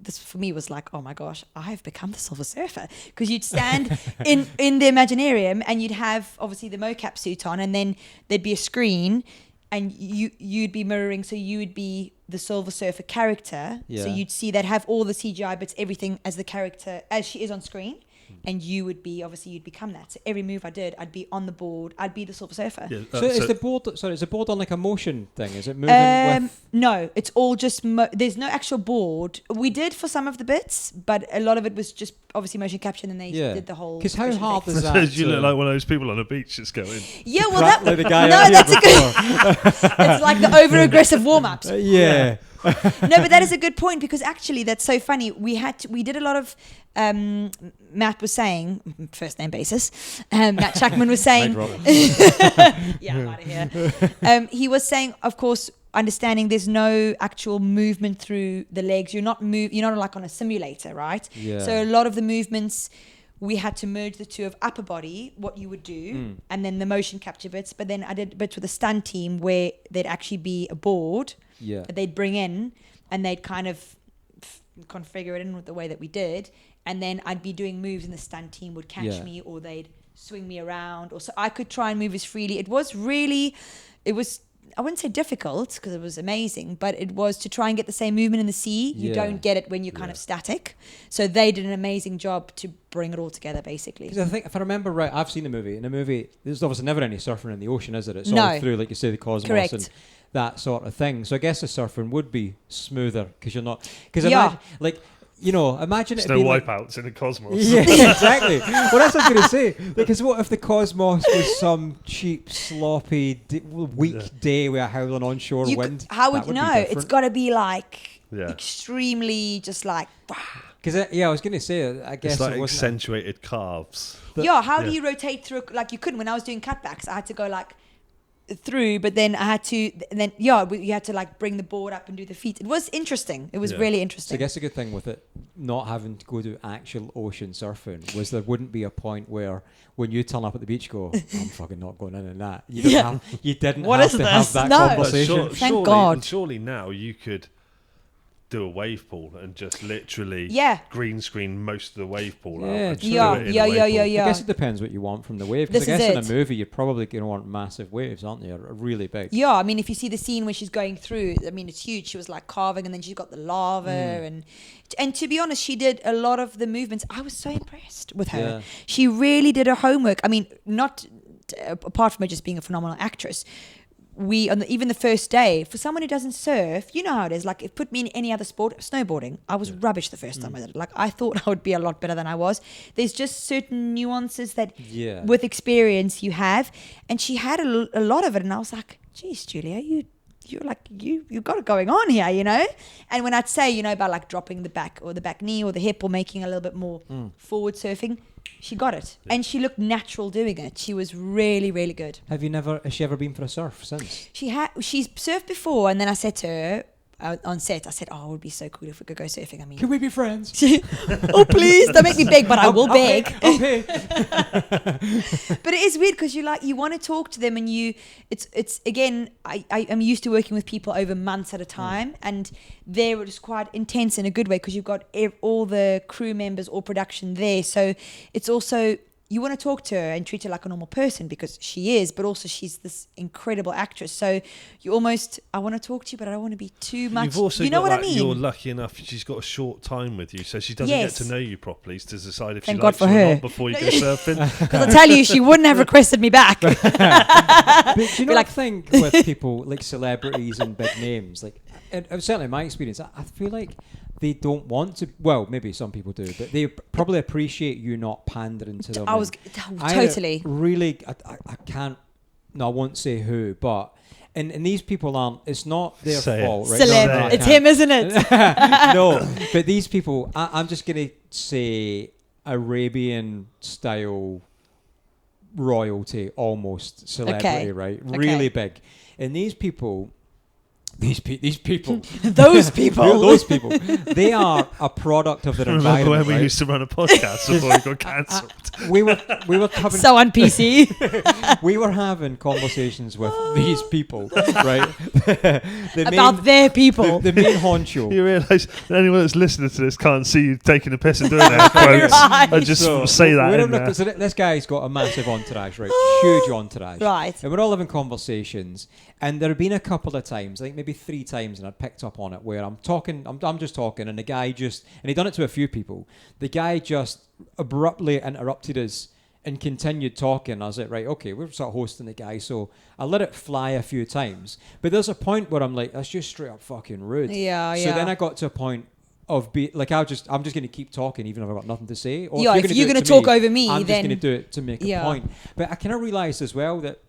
this for me was like, oh my gosh, I've become the Silver Surfer, because you'd stand in the Imaginarium and you'd have obviously the mocap suit on, and then there'd be a screen and you'd be mirroring, so you would be the Silver Surfer character. Yeah. So you'd see that have all the CGI bits, everything as the character as she is on screen. And you'd become that. So every move I did, I'd be on the board. I'd be the Silver Surfer. yeah, So is the board? Sorry, is the board on like a motion thing? Is it moving with? No, it's all just there's no actual board. We did for some of the bits, but a lot of it was just obviously motion capture, and then they did the whole. Because how visual hard effects. is that? Says you look like one of those people on a beach just going. Yeah, well, Crap like the guy no, out here that's a good. It's like the over-aggressive warm-ups. Yeah. No, but that is a good point, because actually that's so funny. We did a lot of. Matt was saying, first name basis. Matt Chapman was saying. Yeah, I'm out of here. He was saying, of course, understanding there's no actual movement through the legs. You're not like on a simulator, right? Yeah. So a lot of the movements, we had to merge the two of upper body, what you would do, and then the motion capture bits. But then I did bits with the stunt team where there'd actually be a board that they'd bring in, and they'd kind of configure it in with the way that we did. And then I'd be doing moves, and the stunt team would catch me, or they'd swing me around, or so I could try and move as freely. It was I wouldn't say difficult, because it was amazing, but it was to try and get the same movement in the sea. You don't get it when you're kind of static. So they did an amazing job to bring it all together, basically. Because I think, if I remember right, I've seen the movie. In the movie, there's obviously never any surfing in the ocean, is it? It's all through, like you say, the cosmos. Correct. And that sort of thing. So I guess the surfing would be smoother, because you're not. Because imagine There's it no being like, wipeouts in the cosmos. yeah, exactly. Well, that's what I was going to say. Because what if the cosmos was some cheap, sloppy, weak day with a howling onshore wind? How would That you be know? different. It's got to be like Yeah. extremely just like. Because I was going to say, I guess It's like it wasn't. accentuated calves. How do you rotate through? Like you couldn't. When I was doing cutbacks, I had to go like through, but then I had to, you had to like bring the board up and do the feet. It was interesting. It was really So I interesting. guess a good thing with it not having to go to actual ocean surfing was there wouldn't be a point where when you turn up at the beach go, I'm fucking not going in that. You didn't What have is to this? have that No. conversation. Thank God. Surely now you could do a wave pool and just literally green screen most of the wave pool out. And just do it in a wave pool. I guess it depends what you want from the wave. Because I This guess is in a movie you're probably going to want massive waves, aren't you? Really big. Yeah, I mean, if you see the scene where she's going through, I mean, it's huge. She was like carving, and then she's got the lava, and to be honest, she did a lot of the movements. I was so impressed with her. Yeah. She really did her homework. I mean, not apart from her just being a phenomenal actress. even the first day, for someone who doesn't surf, you know how it is. Like, if put me in any other sport, snowboarding, I was rubbish the first time I did it. Like, I thought I would be a lot better than I was. There's just certain nuances that with experience you have. And she had a lot of it. And I was like, geez, Julia, you're like, you got it going on here, you know? And when I'd say, you know, about like dropping the back or the back knee or the hip or making a little bit more forward surfing, she got it. And she looked natural doing it. She was really, really good. Has she ever been for a surf since? She's surfed before, and then I said to her on set, I said, oh, it would be so cool if we could go surfing. I mean, can we be friends? Oh, please, don't make me beg, but I will beg. Okay. But it is weird because you want to talk to them, and it's again, I'm used to working with people over months at a time, and they were just quite intense in a good way because you've got all the crew members or production there. So it's also, you want to talk to her and treat her like a normal person because she is, but also she's this incredible actress. So you almost, I want to talk to you, but I don't want to be too much. You've also you know what I mean? You're lucky enough, she's got a short time with you, so she doesn't get to know you properly to decide if Thank she God likes for you or her. not before you go surfing. Because I tell you, she wouldn't have requested me back. But do you know, I think with people like celebrities and big names, like, and certainly in my experience, I feel like they don't want to. Well, maybe some people do, but they probably appreciate you not pandering to them. Totally. I can't. No, I won't say who, but and these people aren't. It's not their fault, right? Celeb. It's him, isn't it? No, but these people. I'm just gonna say Arabian style royalty, almost celebrity, right? Really big, and these people. These people. Those people. Those people. They are a product of their Remember environment. when we used to run a podcast before we got cancelled? We were covering. So on PC. We were having conversations with these people, right? About their people. The main honcho. You realise anyone that's listening to this can't see you taking a piss and doing air quotes. Right. I just say that in there. So this guy's got a massive entourage, right? Huge entourage. Right. And we're all having conversations. And there have been a couple of times, I think maybe 3 times, and I picked up on it, where I'm just talking, and the guy and he'd done it to a few people, the guy just abruptly interrupted us and continued talking. I was like, right, okay, we're sort of hosting the guy, so I let it fly a few times. But there's a point where I'm like, that's just straight up fucking rude. Yeah. So then I got to a point of I'm just going to keep talking even if I've got nothing to say. Or if you're going to talk over me, I'm then just going to do it to make a point. But I kind of realised as well that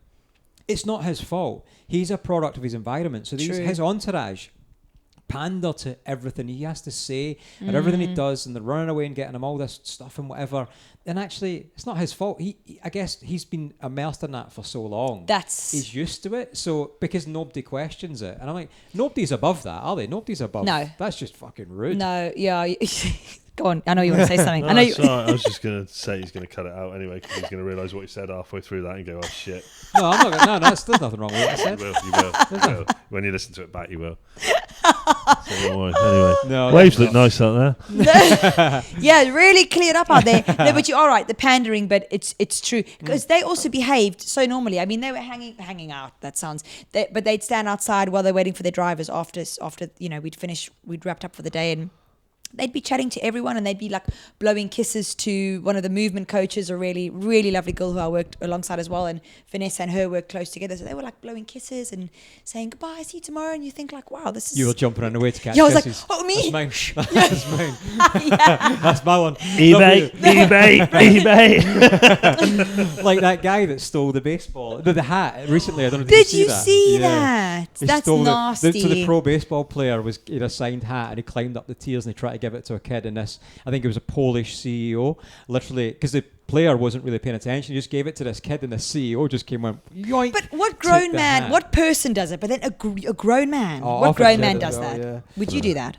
it's not his fault. He's a product of his environment. So his entourage pander to everything he has to say and everything he does, and they're running away and getting him all this stuff and whatever. And actually, it's not his fault. I guess he's been immersed in that for so long. He's used to it. So because nobody questions it, and I'm like, nobody's above that, are they? Nobody's above. No, that's just fucking rude. No, yeah. Go on. I know you want to say something. I was just going to say he's going to cut it out anyway because he's going to realise what he said halfway through that and go, oh shit. No, I'm not. No, there's nothing wrong with what I said. You will. When you listen to it back, you will. So don't worry. Anyway, no, waves look nice out there. Yeah, really cleared up out there. No, but you're all right. The pandering, but it's true because they also behaved so normally. I mean, they were hanging out. That sounds. But they'd stand outside while they're waiting for their drivers after we'd wrapped up for the day, and they'd be chatting to everyone, and they'd be like blowing kisses to one of the movement coaches, a really, really lovely girl who I worked alongside as well, and Vanessa and her worked close together. So they were like blowing kisses and saying goodbye, see you tomorrow. And you think like, wow, this is. You were jumping on the way to catch. Yeah, I was kisses. like, oh, me. That's mine. That's mine. That's my one. eBay. Like that guy that stole the baseball, the hat recently. I don't know. Did you see that? He That's nasty. So the pro baseball player he had a signed hat, and he climbed up the tiers and he tried to give it to a kid. And I think it was a Polish CEO, literally, because the player wasn't really paying attention. He just gave it to this kid, and the CEO just came and went, yoink. But what grown man? What person does it? But then a grown man. What grown man does that? Yeah. Would you do that?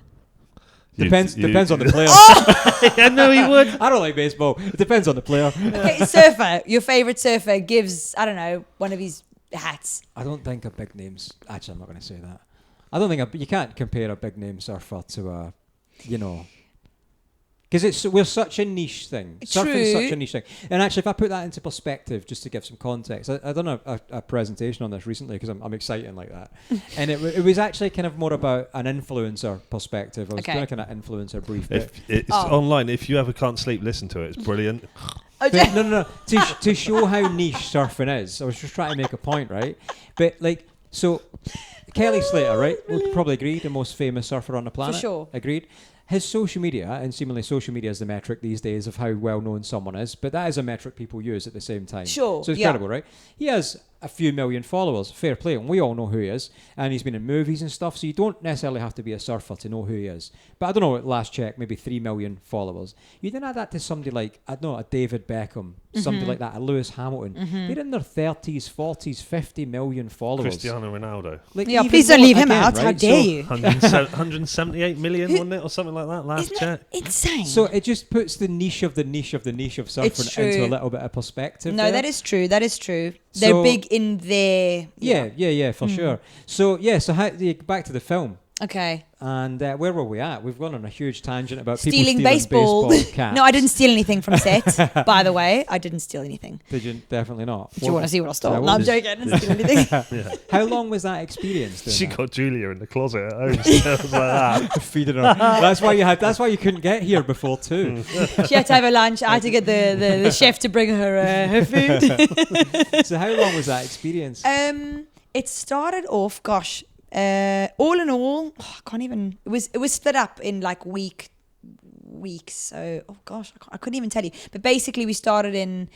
Depends on the player. I know he would. I don't like baseball. It depends on the player. Okay, surfer. Your favorite surfer gives, I don't know, one of his hats. I don't think a big name's. Actually, I'm not going to say that. I don't think you can't compare a big name surfer to a, because we're such a niche thing. Surfing's such a niche thing. And actually, if I put that into perspective, just to give some context, I done a presentation on this recently because I'm exciting like that. And it was actually kind of more about an influencer perspective. I was doing a kind of influencer brief. If it's online. If you ever can't sleep, listen to it. It's brilliant. But no. To show how niche surfing is, I was just trying to make a point, right? But like, So, Kelly Slater, right? We'll probably agree, the most famous surfer on the planet. sure. Agreed. His social media, and seemingly social media is the metric these days of how well known someone is, but that is a metric people use at the same time. Sure, So it's yeah. credible, right? He has a few million followers, fair play, and we all know who he is, and he's been in movies and stuff, so you don't necessarily have to be a surfer to know who he is. But I don't know, at last check, maybe 3 million followers. You then add that to somebody like, I don't know, a David Beckham, somebody like that, a Lewis Hamilton. They're in their 30s, 40s, 50 million followers. Cristiano Ronaldo. Like, Yeah, even please don't more leave him again, out. How right? dare So- you? 178 million, wasn't it? Or something like that last Isn't check. that insane? So it just puts the niche of the niche of the niche of surfing into true. a little bit of perspective. no, there. that is true. That is true. They're So- big in their... Yeah, for sure. So so back to the film, Okay. and where were we at? We've gone on a huge tangent about Stealing people baseball. caps. No, I didn't steal anything from set, by the way. I didn't steal anything. Did you? Definitely not. Do you want to see what I stole? Yeah, No, what I'm was- joking. I didn't steal anything. How long was that experience? doing She that? got Julia in the closet at home. Still like that. Feeding her. That's why you couldn't get here before 2. She had to have her lunch. I had to get the chef to bring her food. So how long was that experience? It started off, gosh, all in all, I can't even. It was split up in like weeks. So, oh gosh, I couldn't even tell you. But basically, we started in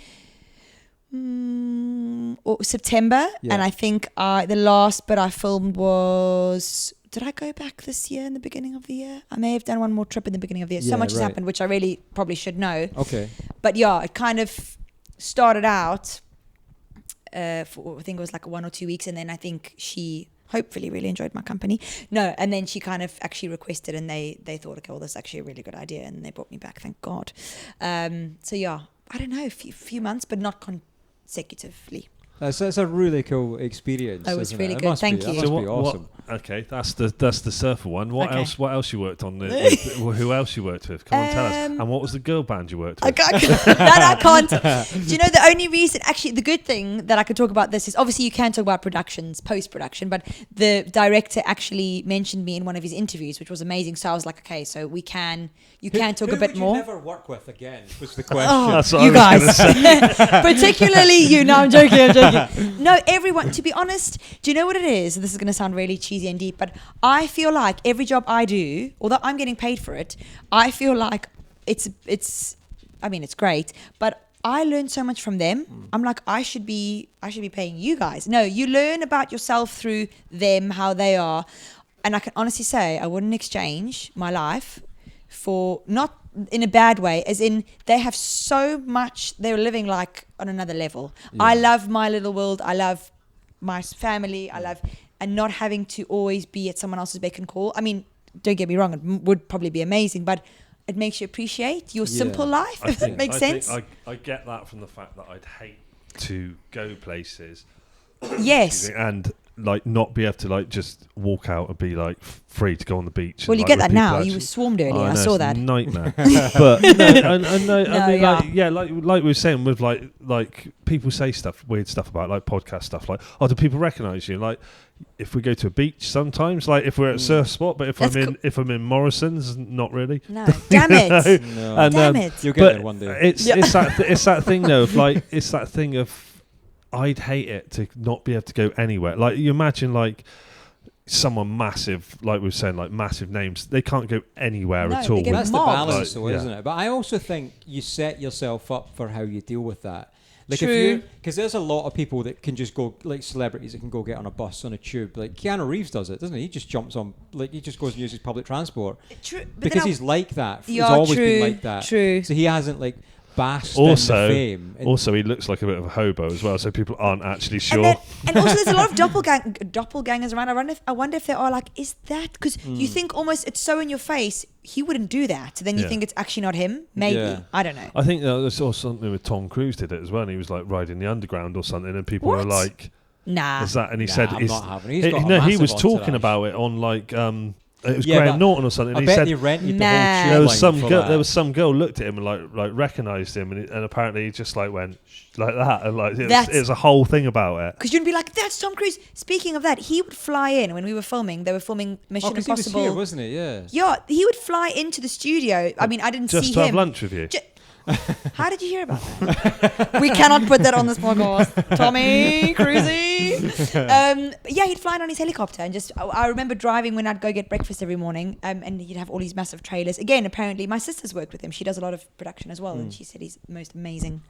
September, Yeah. and I think the last bit I filmed was. Did I go back this year in the beginning of the year? I may have done one more trip in the beginning of the year. Yeah, So much has right. happened, which I really probably should know. Okay. But yeah, it kind of started out for I think it was like 1 or 2 weeks, and then I think she hopefully really enjoyed my company. No, and then she kind of actually requested, and they thought, okay, well, this is actually a really good idea, and they brought me back, thank God. So yeah, I don't know, a few months, but not consecutively. That's a really cool experience. Oh, it was isn't really It good. must Thank be. you. That must So be awesome. Okay, that's the surfer one. What Okay. else? What else you worked on? Who else you worked with? Come on, tell us. And what was the girl band you worked with? That I can't. Do you know the only reason? Actually, the good thing that I could talk about this is obviously you can talk about productions, post production, but the director actually mentioned me in one of his interviews, which was amazing. So I was like, okay, so you can talk a bit more. Who would you never work with again? Was the question. Oh, That's what you I was guys, particularly you. No, I'm joking. No, everyone. To be honest, do you know what it is? This is going to sound really cheesy and deep, but I feel like every job I do, although I'm getting paid for it, I feel like it's. I mean, it's great, but I learn so much from them. I'm like, I should be paying you guys. No, you learn about yourself through them, how they are, and I can honestly say I wouldn't exchange my life for, not in a bad way, as in they have so much, they're living like on another level. Yeah. I love my little world. I love my family. I love, and not having to always be at someone else's beck and call. I mean, don't get me wrong, it would probably be amazing, but it makes you appreciate your simple life, if that makes sense. I get that from the fact that I'd hate to go places Yes. and like not be able to like just walk out and be like free to go on the beach. Well, and, you like, get with that people now. actually- You were swarmed earlier. Oh, I know, saw it's a that. nightmare. But no, I know. No, I mean, yeah. like we were saying with like people say weird stuff about like podcast stuff. Like, oh, do people recognise you? Like, if we go to a beach, sometimes, like if we're at a surf spot, but That's if I'm in Morrison's, not really. No, damn it. No. And, Damn it. You'll get but there one day. it's Yeah. it's that thing though of like it's that thing of I'd hate it to not be able to go anywhere. Like you imagine like someone massive, like we were saying, like massive names, they can't go anywhere No, at they all. get That's the mobbed. balance, Like, though, yeah. isn't it? But I also think you set yourself up for how you deal with that. Like True. if you, because there's a lot of people that can just go, like celebrities that can go get on a bus, on a tube. Like Keanu Reeves does it, doesn't he? He just jumps on, like he just goes and uses public transport True. But because then he's like that. He's Yeah, always true, been like that. true. So he hasn't like basked Also- in the fame. And Also, he looks like a bit of a hobo as well, so people aren't actually And, sure. then, and also there's a lot of doppelgangers around. I wonder if they are like, is that because you think almost it's so in your face, he wouldn't do that. Then you Yeah. think it's actually not him. Maybe. Yeah. I don't know. I think there's also something with Tom Cruise did it as well, and he was like riding the underground or something, and people were What? like, Nah. "Is that?" And he Nah, said, I'm "Is not having it. He's he, got a no, he massive was talking entourage. about it on like it was Yeah, Graham but Norton or something." I And he bet said they rented the Nah. whole tube there was line some for girl. that. There was some girl looked at him and like recognised him, and apparently he just like went like that, and like That's- it was a whole thing about it. Because you'd be like, that's Tom Cruise. Speaking of that, he would fly in when we were filming. They were filming Mission 'cause he was Impossible. here, wasn't he? Yeah. Yeah, he would fly into the studio. I mean, I didn't Just see to him. have lunch with you. How did you hear about that? We cannot put that on this podcast. Tommy Cruisey. Yeah, he'd fly on his helicopter and just. I remember driving when I'd go get breakfast every morning, and he'd have all these massive trailers. Again, apparently, my sister's worked with him. She does a lot of production as well, and she said he's the most amazing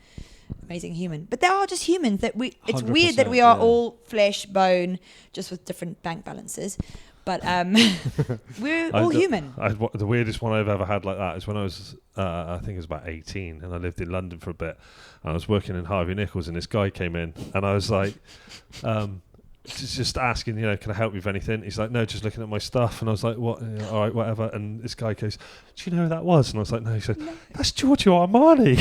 human. But they are just humans. It's weird that we are all flesh, bone, just with different bank balances. But we're all human. The weirdest one I've ever had like that is when I was, I think it was about 18, and I lived in London for a bit. And I was working in Harvey Nichols, and this guy came in, and I was like, just asking, can I help you with anything? He's like, no, just looking at my stuff. And I was like, what? All right, whatever. And this guy goes, do you know who that was? And I was like, no. He said, that's Giorgio Armani.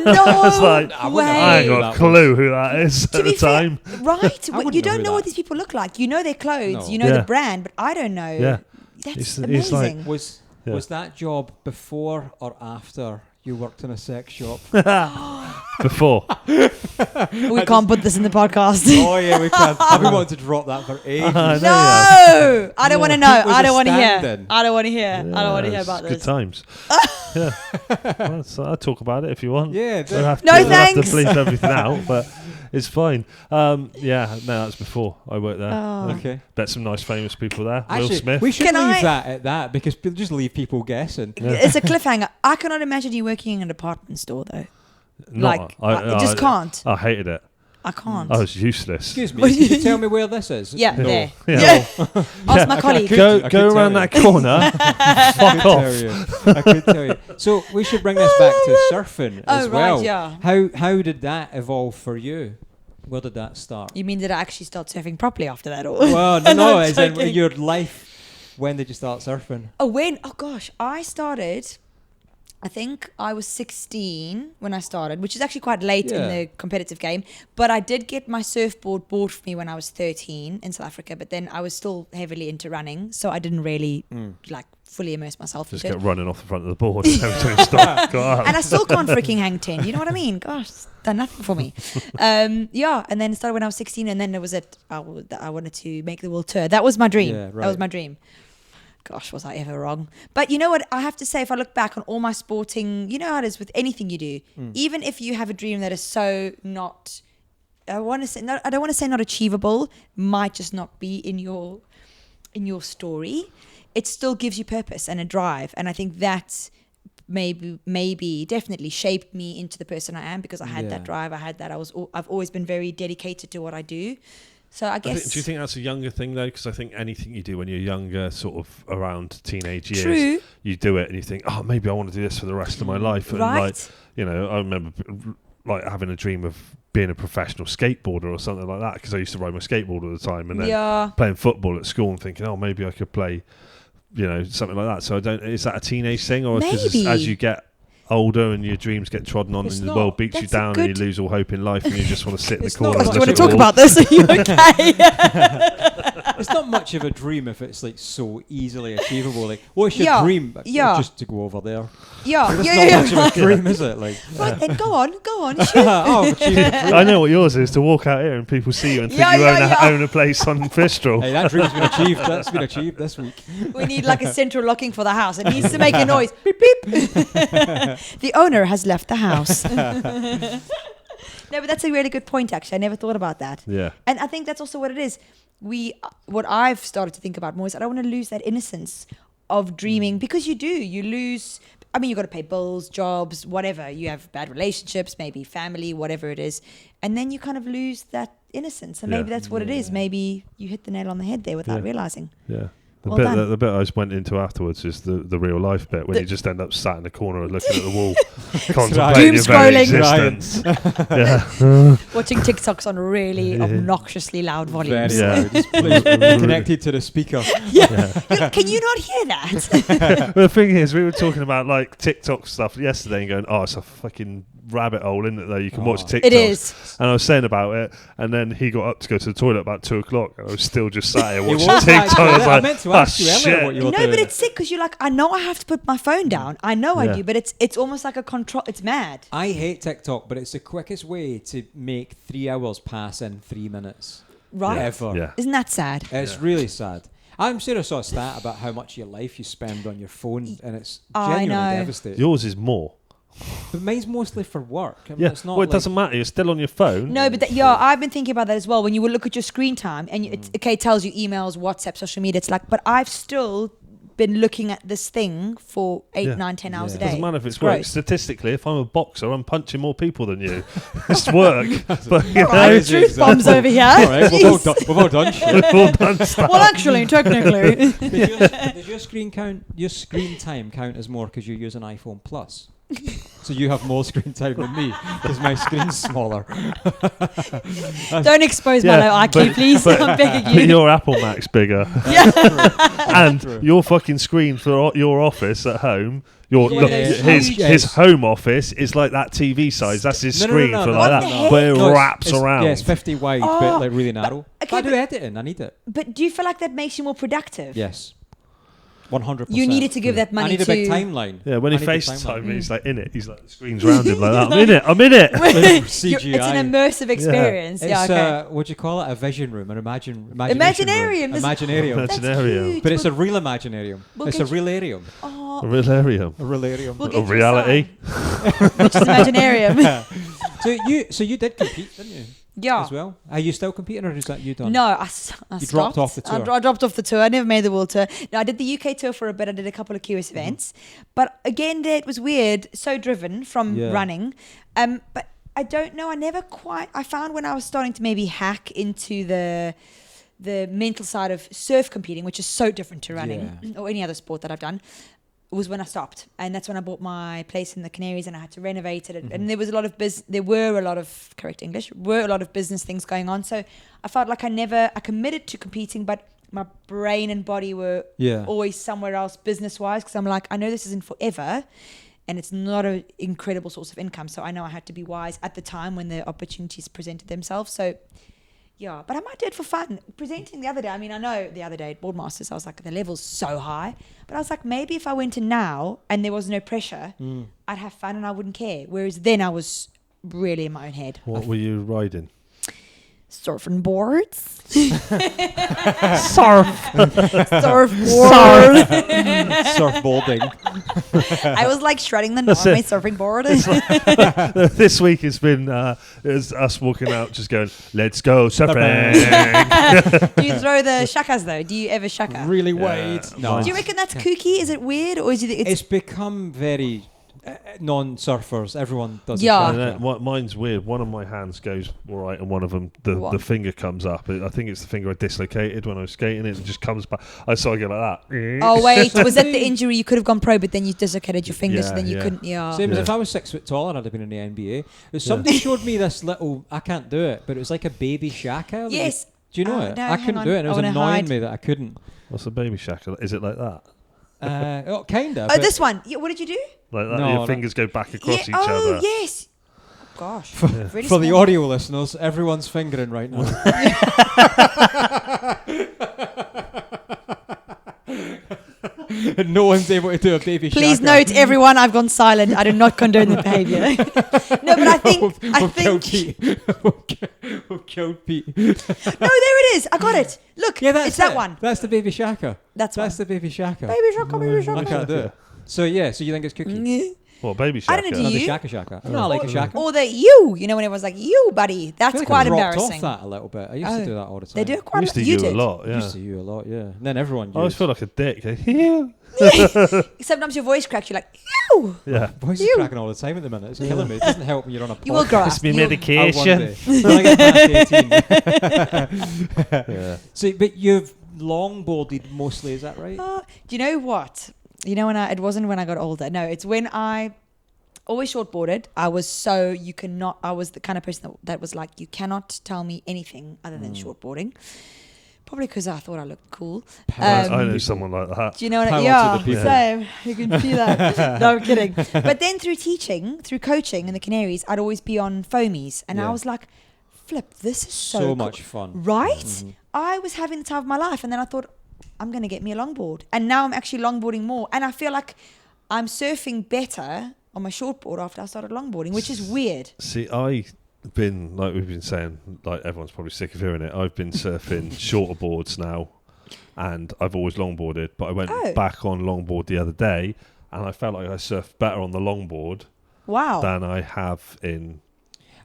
No I was like, way. I ain't got a clue who that is at the time. Right? You don't know what these people look like. You know their clothes, you know the brand, but I don't know. Yeah. That's amazing. amazing. Was that job before or after you worked in a sex shop? Before. We can't put this in the podcast. Oh yeah, we can. I've been wanting to drop that for ages. No, I don't want to know. It was I don't a want to hear. stand-in. I don't want to hear. I don't want to hear about Good this. times. Yeah. Well, so I'll talk about it if you want. Yeah. We'll have No, we'll have thanks. to bleep everything out, but it's fine. That's before I worked there. Okay. Bet some nice famous people there. Will Actually, Smith. we should Can leave I- that at that because we'll just leave people guessing. It's a cliffhanger. I cannot imagine you working in a department store though. I just can't. I hated it. I can't. I was useless. Excuse me, can you tell me where this is? Yeah, No. there. Yeah. Ask my colleague. Go I could around tell that corner. Fuck off. I could tell you. So we should bring this back to surfing as right, well. yeah. How did that evolve for you? Where did that start? You mean did I actually start surfing properly after that? Or Well, No, no, I'm as in joking. your life. When did you start surfing? Oh gosh, I started. I think I was 16 when I started, which is actually quite late in the competitive game. But I did get my surfboard bought for me when I was 13 in South Africa. But then I was still heavily into running, so I didn't really fully immerse myself Just into get it. running off the front of the board every time you stop. Go out. And I still can't freaking hang 10. You know what I mean? Gosh, it's done nothing for me. And then it started when I was 16, and then there was I wanted to make the world tour. That was my dream. Yeah, That was right. my dream. Gosh, was I ever wrong? But you know what? I have to say, if I look back on all my sporting, you know how it is with anything you do, even if you have a dream that is so not, I don't want to say not achievable, might just not be in your story, it still gives you purpose and a drive. And I think that maybe definitely shaped me into the person I am, because I had that drive. I had that. I've always been very dedicated to what I do. So I guess. Do you think that's a younger thing though? Because I think anything you do when you're younger, sort of around teenage years, True. you do it and you think, oh, maybe I want to do this for the rest of my life. And Right. I remember like having a dream of being a professional skateboarder or something like that, because I used to ride my skateboard all the time, and then playing football at school and thinking, oh, maybe I could play, something like that. So is that a teenage thing, or Maybe. as you get older and your dreams get trodden on It's and the not. world beats you That's a down and you good- lose all hope in life and you just want to sit in the It's corner not- and Do you look want to at talk the about this? Are you okay? It's not much of a dream if it's like so easily achievable. Like, what's your Yeah, dream? yeah. Just to go over there. Yeah. It's not much of a dream, is it? Like, Right then, go on. Shoot. oh, I've achieved a dream. I know what yours is, to walk out here and people see you and think Yeah, you yeah, yeah. own a place on Fistral. Hey, that dream's been achieved. That's been achieved this week. We need like a central locking for the house. It needs to make a noise. Beep, beep. The owner has left the house. No, but that's a really good point, actually. I never thought about that. Yeah. And I think that's also what it is. What I've started to think about more is I don't want to lose that innocence of dreaming, because you do. You lose. I mean, you got to pay bills, jobs, whatever. You have bad relationships, maybe family, whatever it is. And then you kind of lose that innocence. And maybe that's what it is. Maybe you hit the nail on the head there without realizing. Yeah. Well done. The bit I just went into afterwards is the real life bit, when you just end up sat in the corner looking at the wall, contemplating your very Doom scrolling. existence. Yeah. Watching TikToks on really obnoxiously loud volumes. Very loud. Just please connected to the speaker. Can you not hear that? Well, the thing is, we were talking about like TikTok stuff yesterday and going, oh, it's a fucking rabbit hole, isn't it, though? You can watch TikToks. It is. And I was saying about it, and then he got up to go to the toilet about 2:00, and I was still just sat here He watching was TikTok. actually. I was I like, meant to oh, ask you earlier shit. what you were No, doing. but it's sick because you're like, I know I have to put my phone down. I know I Yeah. do, but it's almost like a control. It's mad. I hate TikTok, but it's the quickest way to make 3 hours pass in 3 minutes. Right? Ever. Yeah. Isn't that sad? It's really sad. I'm sure I saw a stat about how much of your life you spend on your phone, and it's I genuinely know. devastating. Yours is more. But mine's mostly for work. I mean, Yeah, it's not well, it doesn't matter. You're still on your phone. No, but I've been thinking about that as well. When you would look at your screen time and it tells you emails, WhatsApp, social media, it's like, but I've still been looking at this thing for 8, 9, 10 hours a day. Doesn't matter if it's gross. work. Statistically, if I'm a boxer, I'm punching more people than you. It's work. But you know, Right, truth bombs over here. All right, we've all done shit. we've all done stuff. Well, actually, technically. Does your screen time count as more because you use an iPhone Plus? So you have more screen time than me because my screen's smaller. Don't expose my low IQ, please. I'm begging But you. your Apple Mac's bigger. And your fucking screen for your office at home, his home office is like that TV size. That's his screen for like that. But it wraps around. Yeah, it's 50 wide, but like really narrow. okay, I do editing. I need it. But do you feel like that makes you more productive? Yes. 100%. You needed to give that money I need to... a big timeline. Yeah, when he I need the FaceTime timeline. me, he's like in it. He's like, the screen's round him like that. I'm in it. CGI. It's an immersive experience. It's okay. what do you call it? A vision room, an imaginarium. Imaginarium. Imaginarium. That's Imaginarium. cute. But it's a real imaginarium. We'll It's get a real arium. Oh, A relarium. A real arium. We'll A get you reality. Which is Imaginarium. So you did compete, didn't you? Yeah. As well. Are you still competing, or is that you done? No, I You stopped. dropped off the tour. I dropped off the tour. I never made the world tour. No, I did the UK tour for a bit. I did a couple of QS events. But again, it was weird. So driven from running. But I don't know. I found when I was starting to maybe hack into the mental side of surf competing, which is so different to running or any other sport that I've done, was when I stopped. And that's when I bought my place in the Canaries and I had to renovate it. And there was a lot of correct English, were a lot of business things going on. So I felt like I committed to competing, but my brain and body were always somewhere else business-wise, because I'm like, I know this isn't forever and it's not an incredible source of income. So I know I had to be wise at the time when the opportunities presented themselves. So yeah, but I might do it for fun. Presenting the other day, I know the other day at Boardmasters, I was like, the level's so high. But I was like, maybe if I went in now and there was no pressure, I'd have fun and I wouldn't care. Whereas then I was really in my own head. What were you riding? Surfing boards. Surfboard. I was like shredding the knot on my surfing board. This week has been is us walking out just going, let's go surfing. Do you throw the shakas though? Do you ever shaka? Really wide. No. Do you reckon that's kooky? Is it weird, or is it? It's become very non-surfers. Everyone does. Yeah. A And then, mine's weird. One of my hands goes all right, and one of them, the finger comes up. I think it's the finger I dislocated when I was skating. It just comes back. I saw I go like that. Oh wait, was that the injury? You could have gone pro, but then you dislocated your finger, so then you couldn't. Yeah. Same as if I was 6 foot taller, I'd have been in the NBA. Somebody showed me this little. I can't do it, but it was like a baby shaka. Yes. Do you know it? No, I couldn't do it. And it was annoying me that I couldn't. What's a baby shackle? Is it like that? Kinda. Oh, this one. What did you do? Like that? No, Your fingers go back across each Oh other. yes. Gosh. Really For the small. audio listeners, everyone's fingering right now. And no one's able to do a baby Please shaka. note, everyone, I've gone silent. I do not condone the behaviour. No, but I think. We've killed Pete. We've killed Pete. No, there it is. I got it. Look, Yeah, it's that one. That's the baby shaka. That's the baby shaka. Baby shaka, baby I shaka. can't do it. So so you think it's cookie? Mm. What, baby I shackle? don't know, do No, you? the shaka shaka. No, I like a shaka. Or the you know, when everyone's like, you, buddy. I That's feel like quite I dropped embarrassing. off that a little bit. I used to do that all the time. They do it I quite used to you you did. a lot, I yeah. used to you a lot, yeah. And then everyone I always used. feel like a dick. Sometimes your voice cracks. You're like, you. Yeah. Voice is cracking all the time at the minute. It's killing me. It doesn't help when you're on a podcast. You will grow up. It's me You'll- medication. When I get past 18. Yeah. So, but you've longboarded mostly, is that right? Do you know what? You know, it wasn't when I got older. No, it's when I always shortboarded. I was the kind of person that was like, you cannot tell me anything other than shortboarding. Probably because I thought I looked cool. I know someone like that. Do you know what? Power to Yeah, the people. same. You can see that. No, I'm kidding. But then through coaching in the Canaries, I'd always be on foamies. And I was like, flip, this is so cool. much fun. Right? Mm-hmm. I was having the time of my life. And then I thought, I'm going to get me a longboard. And now I'm actually longboarding more. And I feel like I'm surfing better on my shortboard after I started longboarding, which is weird. See, I've been, like we've been saying, like everyone's probably sick of hearing it, I've been surfing shorter boards now, and I've always longboarded, but I went back on longboard the other day, and I felt like I surfed better on the longboard Wow. than I have in.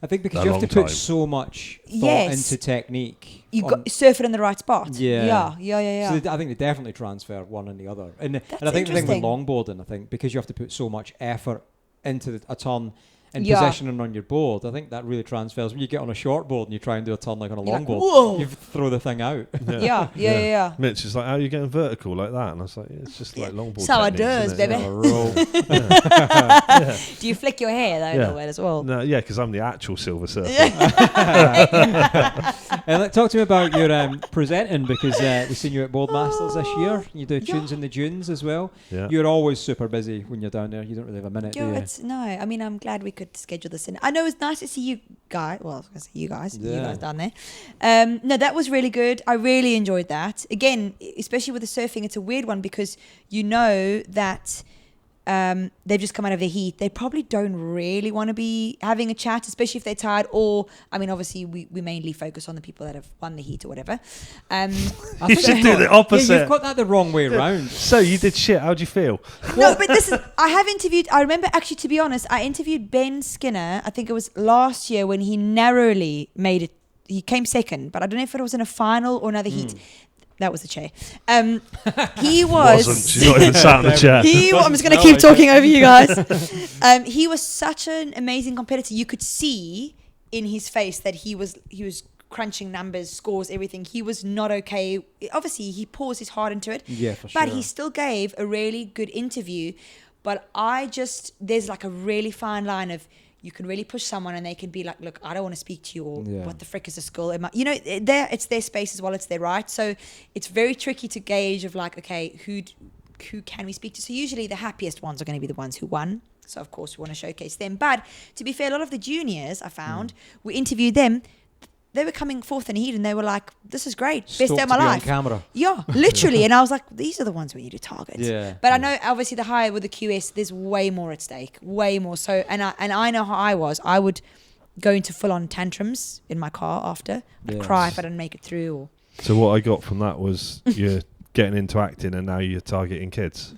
I think because A you have to long put time. so much thought Yes. into technique. You got surf it in the right spot. Yeah. Yeah. So I think they definitely transfer one and the other. And I think the thing with interesting. longboarding, I think, because you have to put so much effort into a ton and Yeah. positioning on your board, I think that really transfers. When you get on a short board and you try and do a turn like on a You're like, longboard, whoa. you throw the thing out. Yeah. Mitch is like, how are you getting vertical like that? And I was like, it's just like longboard. So it techniques, does, isn't it? baby. On a roll. Do you flick your hair though that way as well? No, yeah, because I'm the actual silver surfer. And talk to me about your presenting, because we've seen you at Boardmasters this year. You do Tunes in the Dunes as well. Yeah. You're always super busy when you're down there. You don't really have a minute, do you? I mean, I'm glad we could schedule this in. I know it's nice to see you guys. Well, I was going to say you guys down there. No, that was really good. I really enjoyed that. Again, especially with the surfing, it's a weird one because you know that they've just come out of the heat. They probably don't really want to be having a chat, especially if they're tired. Or, I mean, obviously, we mainly focus on the people that have won the heat or whatever. I You think should you've do got- the opposite. Yeah, you've got that the wrong way round. So you did shit. How'd you feel? No, but this is. I have interviewed. I remember actually, to be honest, I interviewed Ben Skinner. I think it was last year when he narrowly made it. He came second, but I don't know if it was in a final or another heat. That was the chair. He was. Wasn't. She's not even sat in the chair. I'm just going to keep talking over you guys. He was such an amazing competitor. You could see in his face that he was crunching numbers, scores, everything. He was not okay. Obviously, he pours his heart into it. Yeah, for sure. But he still gave a really good interview. But there's like a really fine line of, you can really push someone and they can be like, look, I don't want to speak to you, or what the frick is a skull? It's their space as well, it's their right. So it's very tricky to gauge of like, okay, who can we speak to? So usually the happiest ones are going to be the ones who won. So of course we want to showcase them. But to be fair, a lot of the juniors I found, we interviewed them. They were coming fourth in heat and they were like, this is great. Best Stoked day of my to be on life. camera. Yeah, literally. And I was like, these are the ones we need to target. Yeah. But I know obviously the higher with the QS, there's way more at stake, way more. So, and I know how I was. I would go into full on tantrums in my car after. I'd cry if I didn't make it through. Or So what I got from that was you're getting into acting and now you're targeting kids.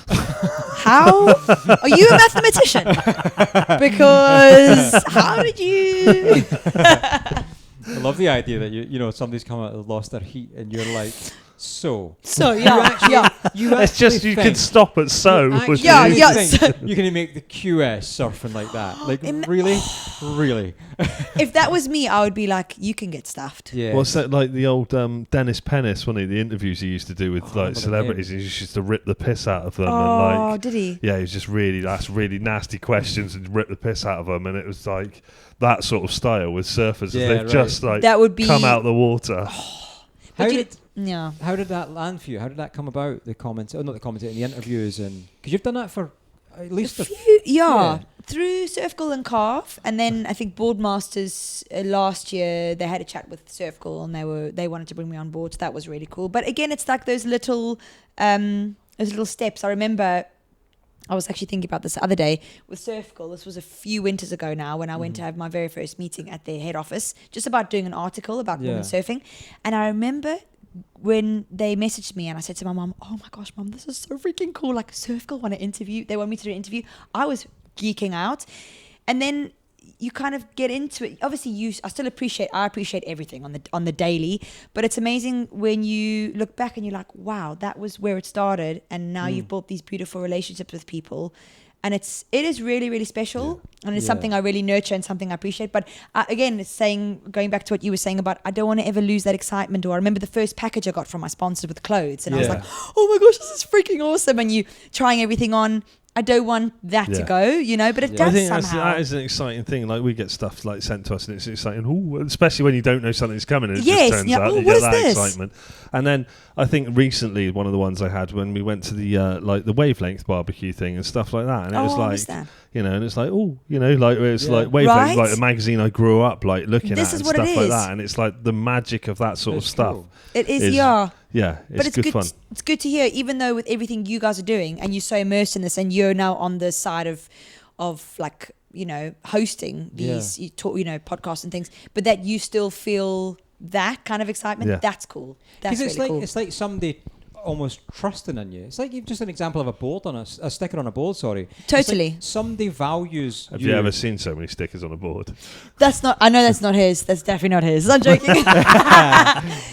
how are you a mathematician? Because how did you? I love the idea that you know somebody's come out and lost their heat and you're like, so yeah. It's just you can stop at so. was Yeah, the- yeah. You're going to make the QS surfing like that. Like, really? If that was me, I would be like, you can get stuffed. Yeah. What's that like the old Dennis Pennis, one of the interviews he used to do with like remember the celebrities? He used to rip the piss out of them. Oh, and like, did he? yeah, he was just really asked really nasty questions and rip the piss out of them, and it was like that sort of style with surfers. Yeah, They've right. just like That would be come out the water. How did that land for you? How did that come about? The comments, not the comments, the interviews, and because you've done that for at least through Surf Girl and Calf, and then I think Boardmasters last year they had a chat with Surf Girl and they wanted to bring me on board, so that was really cool. But again, it's like those little steps. I remember I was actually thinking about this the other day with Surf Girl. This was a few winters ago now when I went to have my very first meeting at their head office, just about doing an article about women surfing. And I remember when they messaged me and I said to my mum, oh my gosh, mum, this is so freaking cool. Like Surf Girl want to interview. They want me to do an interview. I was geeking out. And then you kind of get into it. Obviously, I appreciate everything on the daily, but it's amazing when you look back and you're like, wow, that was where it started, and now you've built these beautiful relationships with people, and it is really, really special, and it's something I really nurture and something I appreciate. But again, it's going back to what you were saying about, I don't want to ever lose that excitement. Or I remember the first package I got from my sponsor with clothes, and I was like, oh my gosh, this is freaking awesome, and you trying everything on. I don't want that to go, but it does I think somehow. that is an exciting thing. Like we get stuff like sent to us, and it's exciting. Ooh, especially when you don't know something's coming, and it just turns out you get that excitement. And then I think recently one of the ones I had when we went to the like the Wavelength barbecue thing and stuff like that, and it was like and it's like like it's like Wavelength, like a magazine I grew up like looking at and stuff like that, and it's like the magic of that sort of stuff. Cool. It is, but it's good fun. It's good to hear, even though with everything you guys are doing and you're so immersed in this, and you're now on the side of like hosting these podcasts and things, but that you still feel that kind of excitement. That's cool. That's really cool. It's like somebody almost trusting in you. It's like you've just an example of a board on a sticker on a board. Sorry, Totally. It's like somebody values. Have you ever seen so many stickers on a board? That's not. I know that's not his. That's definitely not his. I'm joking.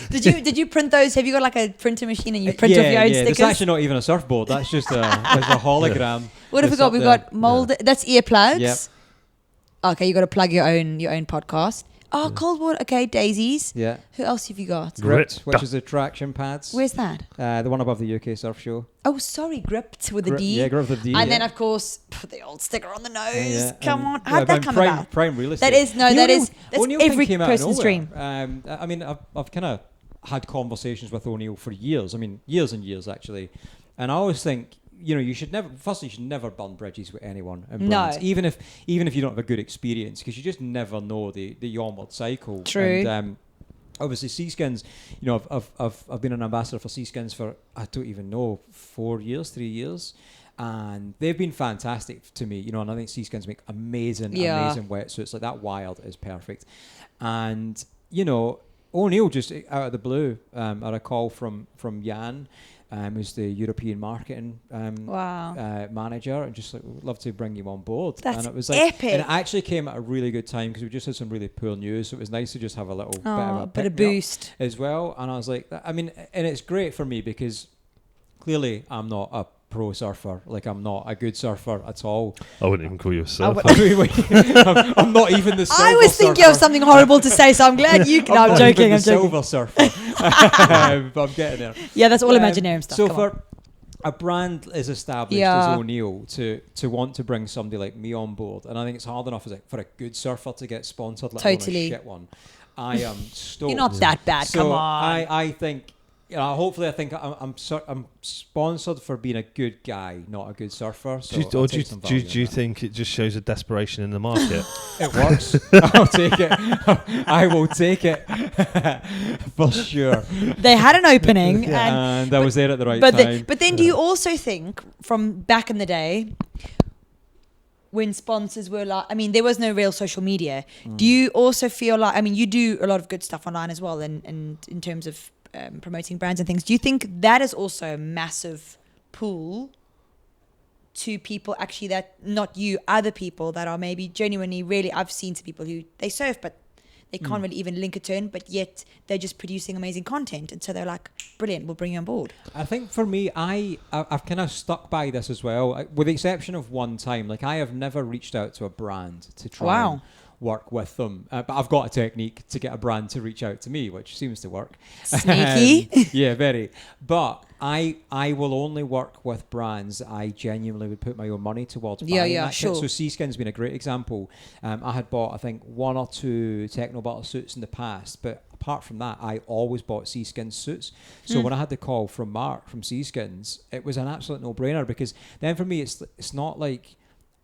Did you print those? Have you got like a printer machine and you print off your own stickers? It's actually not even a surfboard. That's just a hologram. What have we got? We've got molded. That's earplugs. Yep. Okay, you got to plug your own podcast. Oh, cold water. Okay, daisies. Yeah. Who else have you got? Gripped, which is the traction pads. Where's that? The one above the UK Surf Show. Oh, sorry, gripped with a D. Yeah, gripped with a D. And then, of course, the old sticker on the nose. Yeah, Come on, how'd that come about? Prime real estate. That's O'Neill every came out of person's nowhere. dream. I mean, I've kind of had conversations with O'Neill for years. I mean, years and years actually, and I always think, you should never. Firstly, you should never burn bridges with anyone. In brands, even if you don't have a good experience, because you just never know the onward cycle. True. And, obviously, Seaskins. I've been an ambassador for Seaskins for, I don't even know, 3 years, and they've been fantastic to me. And I think Seaskins make amazing wetsuits. Like that Wild is perfect, and O'Neill just out of the blue, had a call from Jan. Who's the European marketing manager, and just like, we'd love to bring you on board. That's and it was like, epic. And it actually came at a really good time because we just had some really poor news, so it was nice to just have a little bit of boost as well. And I was like, I mean, and it's great for me because clearly I'm not a pro surfer. Like, I'm not a good surfer at all. I wouldn't even call you a surfer. I'm not even the silver I was thinking surfer. of something horrible to say, so I'm glad you can. I'm joking. I'm joking. Silver surfer. But I'm getting there. Yeah, that's all imaginary stuff. So for a brand as established as O'Neill to want to bring somebody like me on board, and I think it's hard enough for a good surfer to get sponsored, let alone a shit one. I am stoked. You're not that bad. So come on. I think. Hopefully, I think I'm sponsored for being a good guy, not a good surfer. So do you think it just shows a desperation in the market? It works. I'll take it. I will take it for sure. They had an opening, and I was there at the right time. But then, do you also think from back in the day, when sponsors were like, I mean, there was no real social media. Do you also feel like, I mean, you do a lot of good stuff online as well, and in terms of promoting brands and things. Do you think that is also a massive pull to people actually that, not you, other people that are maybe genuinely really, I've seen some people who they surf but they can't really even link a turn, but yet they're just producing amazing content, and so they're like, brilliant, we'll bring you on board. I think for me, I've kind of stuck by this as well, with the exception of one time. Like, I have never reached out to a brand to try and work with them, but I've got a technique to get a brand to reach out to me, which seems to work. Sneaky. Yeah, very. But I will only work with brands that I genuinely would put my own money towards buying that sure. kit. So Seaskin's been a great example. I had bought, I think, 1 or 2 Techno Butter suits in the past, but apart from that, I always bought Seaskin suits. So when I had the call from Mark from Seaskins, it was an absolute no-brainer, because then for me, it's not like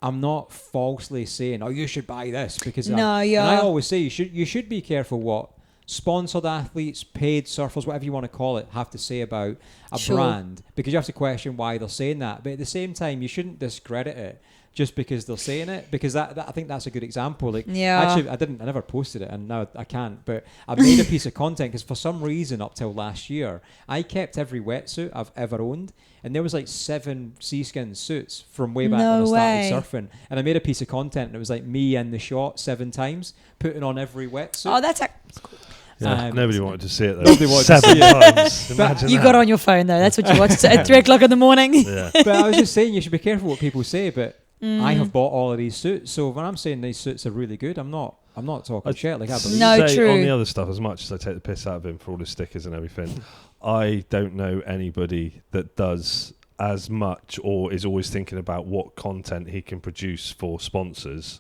I'm not falsely saying, oh, you should buy this, because and I always say you should be careful what sponsored athletes, paid surfers, whatever you want to call it, have to say about a brand, because you have to question why they're saying that. But at the same time, you shouldn't discredit it just because they're saying it, because that I think that's a good example. Like, actually, I never posted it, and now I can't, but I made a piece of content because for some reason up till last year, I kept every wetsuit I've ever owned, and there was like 7 Seaskin suits from way back when I started surfing, and I made a piece of content, and it was like me in the shot 7 times, putting on every wetsuit. Oh, that's cool. Yeah, nobody wanted to see it though. Nobody wanted 7 to see it. times. Imagine you that. got on your phone though. That's what you watched at 3 o'clock in the morning. Yeah. But I was just saying, you should be careful what people say, but I have bought all of these suits, so when I'm saying these suits are really good, I'm not talking shit. Like, I believe. No, true. On the other stuff, as much as I take the piss out of him for all his stickers and everything, I don't know anybody that does as much or is always thinking about what content he can produce for sponsors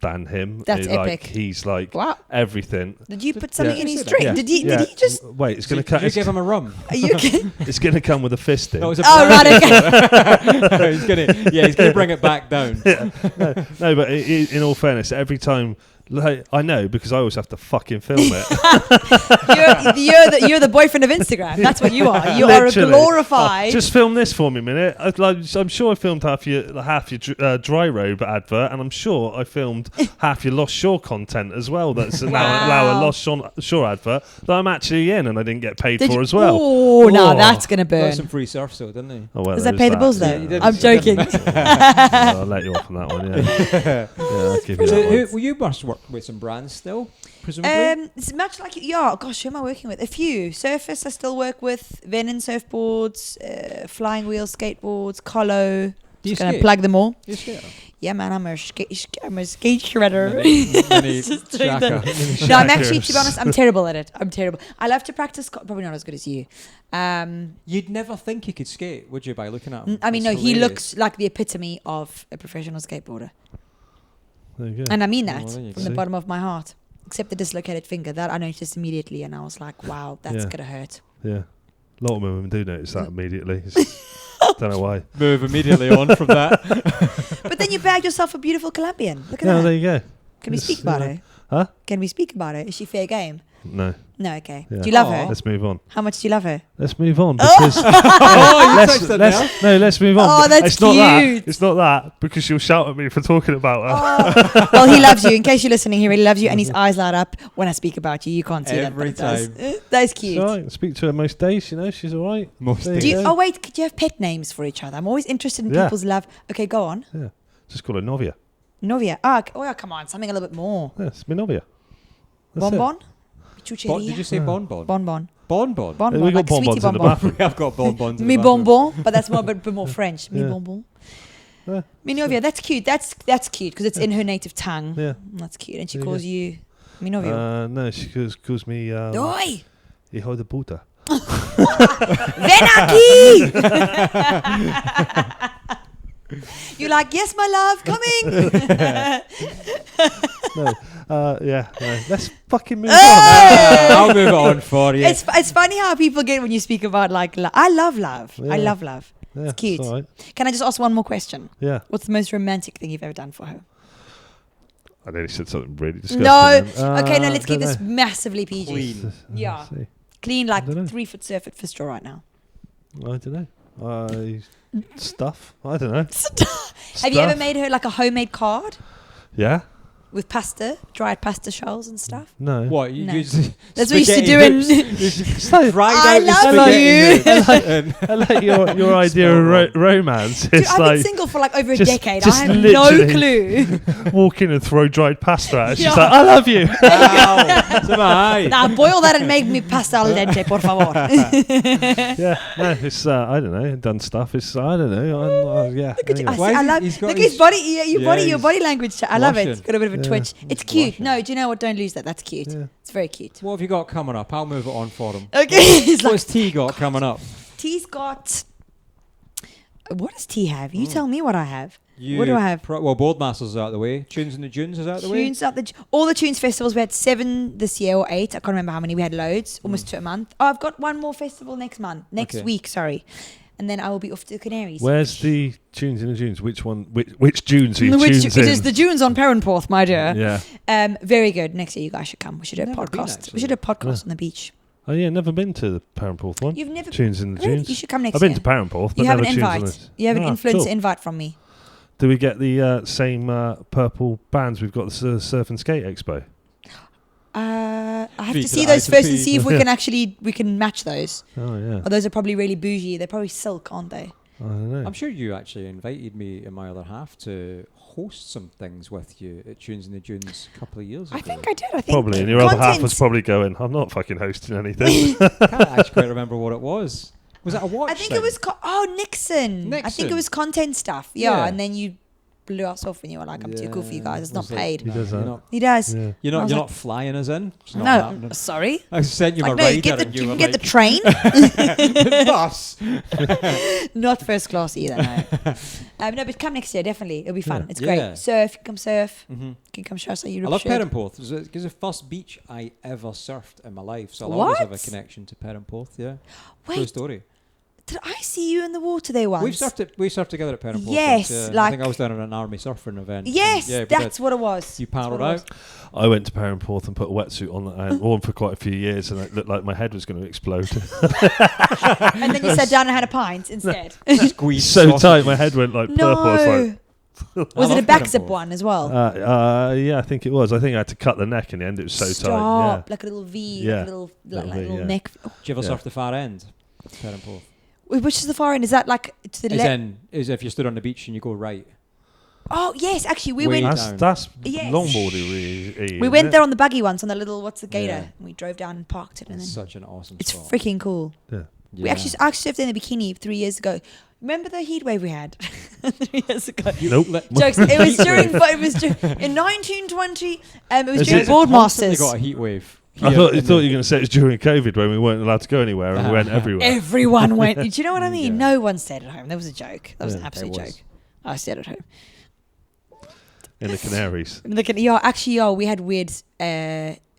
than him. That's epic. He's like everything. Did you put something in his drink? Yeah. Did he just wait? It's going to come. Did you give him a rum? Are you okay? It's going to come with a fist in. No, it was a right, okay. he's gonna bring it back down. No, but in all fairness, every time Like, I know, because I always have to fucking film it. You're the boyfriend of Instagram. That's what you are. You are a Literally. glorified. Just film this for me a minute. I'm sure I filmed half your dry robe advert, and I'm sure I filmed half your Lost Shore content as well. That's now a Lost Shore advert that I'm actually in, and I didn't get paid for as well. Oh, now that's gonna burn. Got some free surf, so didn't he? Oh, well, Does that there's pay the bills though? Yeah, you did. I'm joking. I'll let you off on that one. Yeah, I'll give you So that one. well, you must work with some brands still, presumably. It's much like gosh, who am I working with? A few surfers I still work with. Venom surfboards, flying wheel skateboards, Colo. Do you Just gonna skate? plug them all. You skate? Yeah, man, I'm a skate shredder. Mini Just doing shaka. that. No, I'm actually, to be honest, I'm terrible at it. I'm terrible. I love to practice. Probably not as good as you. You'd never think he could skate, would you, by looking at him? I mean, It's no, he hilarious. looks like the epitome of a professional skateboarder. There you go. And I mean Well, that there you from go. the bottom of my heart. Except the dislocated finger. That I noticed immediately, and I was like, wow, that's Yeah. going to hurt. Yeah, a lot of women do notice that immediately. Don't know why. Move immediately on from that. But then you bagged yourself a beautiful Colombian. Look at No, that. there you go. Can we It's, speak about her? Huh? Can we speak about her? Is she fair game? No. No, okay. Yeah. Do you love Aw. her? Let's move on. How much do you love her? Let's move on because Oh, you touched it now. let's move on. Oh, that's it's not that. cute. It's not that because she'll shout at me for talking about her. Oh. Well, he loves you. In case you're listening, he really loves you, and his eyes light up when I speak about you. You can't see Every that, but it time. does. That's She's cute. all right. I speak to her most days. You know, she's all right. Most There Do you you, go. oh wait, could you have pet names for each other? I'm always interested in Yeah. people's love. Okay, go on. Yeah, just call her Novia. Novia. Oh, come on, something a little bit more. Yeah, it's my Novia. That's it. Bonbon. Did you say bonbon? Bonbon. Bonbon. Bonbon. We got like sweetie bonbons in the bonbon. bathroom. We have got bonbons. in Mi the bathroom. bonbon, but that's more a bit more French. Mi Yeah. bonbon. Yeah. Mi novia. That's cute. That's cute because it's in her native tongue. Yeah. That's cute, and she There you calls go. you mi novio. No, she calls me Oi, hijo de puta. ven aquí. You're like, yes, my love, coming. Yeah, no. Let's fucking move I'll move it on for you. It's funny how people get when you speak about like I love love. I Yeah. love love. on. Yeah, It's cute. all right. Can I just ask one more question? Yeah, What's the most romantic thing you've ever done for her? I nearly said something really disgusting. No. then. Okay, no, let's keep don't this know. massively PG. Clean. Yeah. Let's see. Clean, like Dunno. 3 foot surf at Fistro right now. I don't know. Stuff. I don't know. Have you ever Stuff. made her like a homemade card Yeah. with pasta, dried pasta shells and stuff? No. What? You No. use That's what you used to do in. I love you. I like your idea of romance. Dude, It's I've been like single for like over a just- decade. just I have literally- no clue. walk in and throw dried pasta at her. She's Yeah. like, I love you. Wow. So am I. Now boil that and make me pasta al dente, por favor. Yeah. No, it's I don't know. Done stuff. It's I don't know. Yeah. Look at you. Anyway. Why is I he- love. he's got Look at his his- body. Yeah, your Yeah, body. Your he's body language. I love it. blushing. It's got a bit of a Yeah, twitch. he's It's cute. blushing. No, do you know what? Don't lose that. That's cute. Yeah. It's very cute. What have you got coming up? I'll move it on for him. Okay. He's like, What's T got coming up? T's got. What does T have? You tell me what I have. You What do I have? Well, Boardmasters is out the way. Tunes in the Dunes is out the way. Tunes up all the tunes festivals. We had 7 this year or 8. I can't remember how many. We had loads, almost 2 a month. Oh, I've got one more festival next Okay. week. Sorry, and then I will be off to the Canaries. Where's the tunes in the dunes? Which one? Which dunes are you Which tunes it in? is the Dunes on Perranporth, my dear. Yeah. Very good. Next year, you guys should come. We should do a Never been, podcast. actually. We should do a podcast on the beach. Oh yeah, never been to the Perranporth one. You've never. Tunes in the Really? dunes. You should come next I've been year. to Perranporth, but You have never an tunes on invite. this. You have an Ah, influencer cool. invite from me. Do we get the same purple bands we've got the Surf and Skate Expo? I have Feet to to see the those eye to first and P. see if we can match those. Oh yeah. Or those are probably really bougie. They're probably silk, aren't they? I don't know. I'm sure you actually invited me and my other half to host some things with you at Tunes in the Dunes a couple of years ago. I think I did. I think Probably, and your other half was content- probably going, I'm not fucking hosting anything. I can't actually quite remember what it was. Was it a watch? I think thing? it was Nixon. I think Nixon. it was content stuff. Yeah, Yeah. and then you blew us off and you were like, I'm too cool for you guys. It's not Was it- paid. He does You're that. not, He does. Yeah. you're I not, was you're like- not flying us in. It's not No, happening. sorry. I sent you my Like, no, rider you get the and you you can were get the like, train. bus. Not first class either. No. No, but come next year definitely. It'll be fun. Yeah. It's Yeah. great. Surf, come surf. Mm-hmm. You can come show us how you I look. love Perranporth. It's the first beach I ever surfed in my life, so I'll always have a What? connection to Perranporth. Yeah, true Wait, story. Did I see you in the water there once? We surfed together at Penn and Yes, I like- think I was down at an army surfing event. Yes, and that's what it was. You That's paddled what it was. out. I went to Perranporth and put a wetsuit on and worn for quite a few years, and it looked like my head was going to explode. And then you sat down and had a pint instead. Squeezed So sausage. tight, my head went like purple. I was like, No. Was it a love back Penn zip and one as well? yeah, I think it was. I think I had to cut the neck in the end. It was so Stop. tight. Like a little V, Yeah. like a little, Little like V, little yeah. neck. Did you ever Yeah. surf the far end? Penn and Porth. Which is the far end? Is that like to the As left? in, as if you stood on the beach and you go right. Oh yes, actually we Way went. down. That's Yes. longboarding. Really, We went there on the buggy once on the little what's the gator? Yeah. And we drove down and parked it, and It's then such an awesome it's spot. freaking cool. Yeah. We actually surfed in a bikini 3 years ago. Remember the heat wave we had 3 years ago? Nope. Jokes. It was during. It was in 1920. It was Is during it Constantly Boardmasters. got a heat wave. I here thought you in were the- going to say it was during COVID when we weren't allowed to go anywhere and we went everywhere. Everyone went. Do you know what I mean? Yeah. No one stayed at home. That was a joke. That was an Yeah, absolute it was. joke. I stayed at home. In the Canaries. Look at yeah. We had weird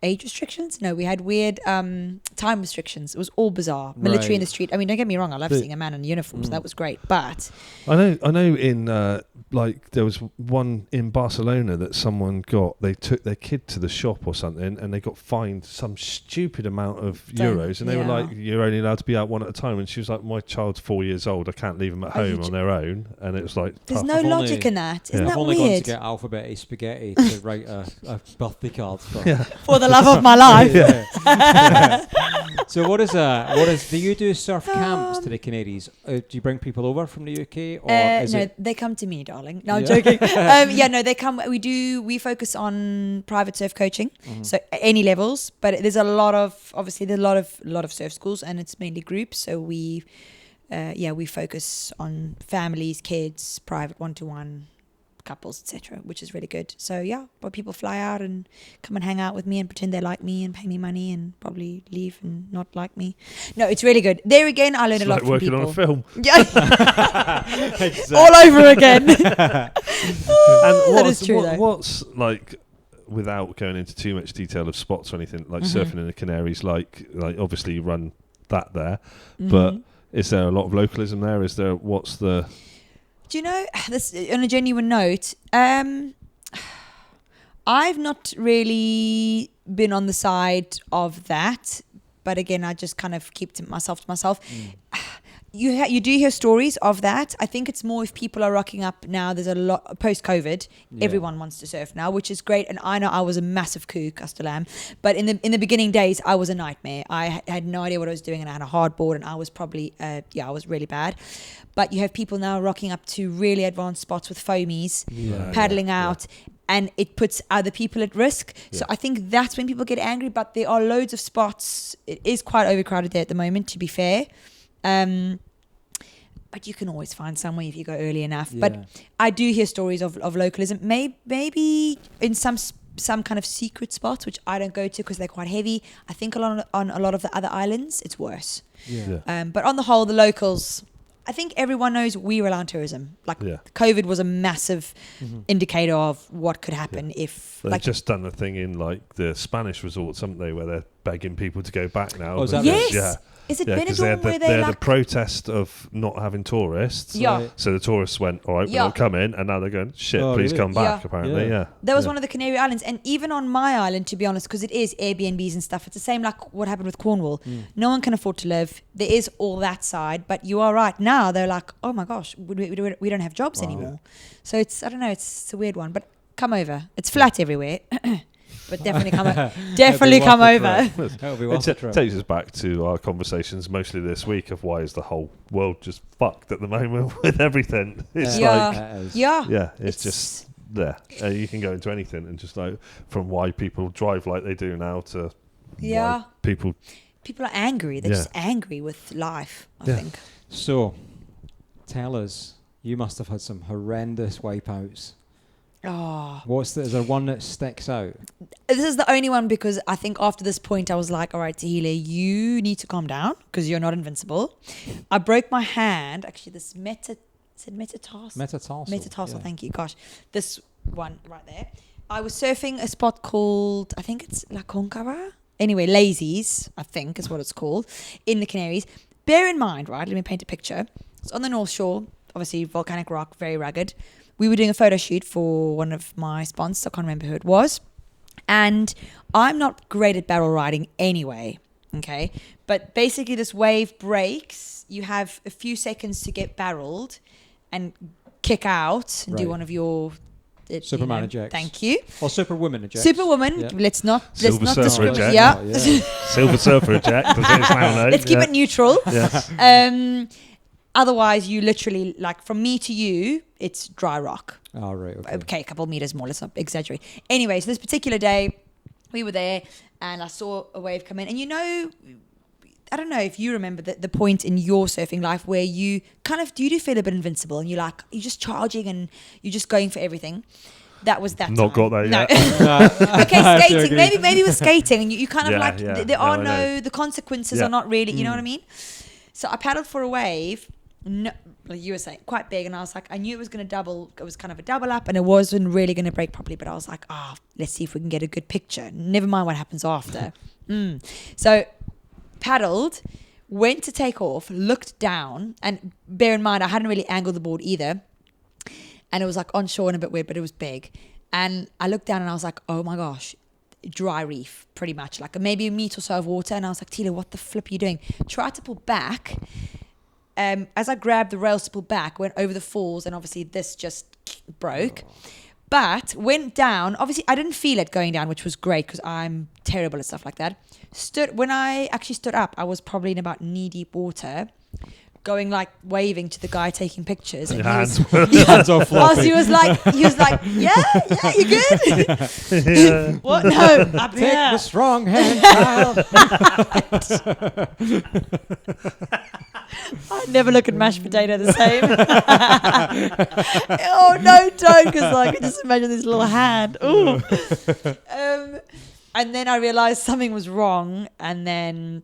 age restrictions. No, we had weird time restrictions. It was all bizarre. Military in the Right. street. I mean, don't get me wrong. I love The- seeing a man in uniform, so that was great. But I know. In like there was one in Barcelona that someone got. They took their kid to the shop or something, and they got fined some stupid amount of euros. And they were Yeah. like, "You're only allowed to be out one at a time." And she was like, "My child's 4 years old. I can't leave them at Are you home on their own." And it was like, there's tough. no I've logic only- in that. Isn't Yeah. I've that only gone to weird? get alphabet spaghetti to write a birthday card for. Yeah. For the love of my life. Yeah. So what is do you do surf camps to the Canaries? Do you bring people over from the UK or is No, it they come to me, darling. No, I'm Yeah. joking. No, they come. We focus on private surf coaching, so any levels. But there's a lot of surf schools, and it's mainly groups. So we focus on families, kids, private one-to-one, couples, etc., which is really good. So yeah, but people fly out and come and hang out with me and pretend they like me and pay me money and probably leave and not like me. No, it's really good. There again, I learn It's a lot like from working people. on a film. Yeah, all over again. And That is true, though. what's like, without going into too much detail of spots or anything, like surfing in the Canaries, like obviously you run that there, but is there a lot of localism there? Is there, what's the... Do you know, this on a genuine note, I've not really been on the side of that, but again, I just kind of keep to myself. You do hear stories of that. I think it's more if people are rocking up now. There's a lot post-COVID. Yeah. Everyone wants to surf now, which is great. And I know I was a massive kook. I still am. But in the beginning days, I was a nightmare. I had no idea what I was doing, and I had a hard board, and I was probably I was really bad. But you have people now rocking up to really advanced spots with foamies, paddling out. And it puts other people at risk. So I think that's when people get angry. But there are loads of spots. It is quite overcrowded there at the moment, to be fair. But you can always find somewhere if you go early enough. Yeah. But I do hear stories of localism. Maybe in some kind of secret spots, which I don't go to because they're quite heavy. I think on a lot of the other islands, it's worse. Yeah. But on the whole, the locals... I think everyone knows we rely on tourism. Like COVID was a massive indicator of what could happen if... They've like, just done a thing in like the Spanish resorts, haven't they, where they're begging people to go back now. Oh, is that yes! Yeah. Is it Yeah, because they Benidorm had where the they like... protest of not having tourists. Yeah. Right. So the tourists went, all right, Yeah. we'll come in, and now they're going, shit, Oh, please really? come back, Yeah. apparently, Yeah. yeah. That was Yeah. one of the Canary Islands. And even on my island, to be honest, because it is Airbnbs and stuff, it's the same like what happened with Cornwall. No one can afford to live. There is all that side. But you are right. Now they're like, oh my gosh, we don't have jobs anymore. So it's, I don't know, it's a weird one. But come over. It's flat everywhere. But definitely come over. Definitely come over. That'll be It worth the trip. takes us back to our conversations mostly this week of why is the whole world just fucked at the moment with everything. It's Yeah. like, It is. Yeah. it's just there. You can go into anything and just like from why people drive like they do now to Yeah. why people. People are angry. They're just angry with life, I think. So, tell us, you must have had some horrendous wipeouts. Oh. Is there one that sticks out? This is the only one because I think after this point I was like, all right, Tehillah, you need to calm down because you're not invincible. I broke my hand. Actually, this metatarsal? Metatarsal, yeah. thank you. Gosh, this one right there. I was surfing a spot called, I think it's La Concava. Anyway, Lazy's, I think is what it's called, in the Canaries. bear in mind, right? Let me paint a picture. It's on the North Shore, obviously volcanic rock, very rugged. We were doing a photo shoot for one of my sponsors. I can't remember who it was. And I'm not great at barrel riding anyway, okay? But basically this wave breaks. You have a few seconds to get barreled and kick out and do one of your... Superman ejects. Thank you. Or Superwoman ejects. Superwoman. Yeah. Let's not Silver Surfer destroy. eject. Yeah. Silver Surfer eject. Let's keep it neutral. Yes. Otherwise, you literally, like, from me to you, it's dry rock. Oh, right. Okay, a couple of meters more. Let's not exaggerate. Anyway, so this particular day, we were there, and I saw a wave come in. And I don't know if you remember the point in your surfing life where you kind of do feel a bit invincible, and you're just charging and you're just going for everything. That was that. Not time. got that No. yet. Okay, skating. Maybe with skating, and you kind of Yeah, there are no, the consequences are not really. You know what I mean? So I paddled for a wave. No, like you were saying, quite big, and I was like, I knew it was going to double. It was kind of a double up, and it wasn't really going to break properly. But I was like, let's see if we can get a good picture. Never mind what happens after. So paddled, went to take off, looked down, and bear in mind I hadn't really angled the board either, and it was like on shore and a bit weird, but it was big. And I looked down and I was like, oh my gosh, dry reef, pretty much, like maybe a meter or so of water. And I was like, Tehillah, what the flip are you doing? Tried to pull back. As I grabbed the rails to pull back, went over the falls, and obviously this just broke. But went down. Obviously, I didn't feel it going down, which was great because I'm terrible at stuff like that. When I actually stood up, I was probably in about knee-deep water, going like waving to the guy taking pictures. And Hands all floppy. he was like, yeah, you good? What? No, up Take here. the strong hand, child. I never look at mashed potato the same. Oh no, don't, because I can just imagine this little hand. Ooh. And then I realized something was wrong, and then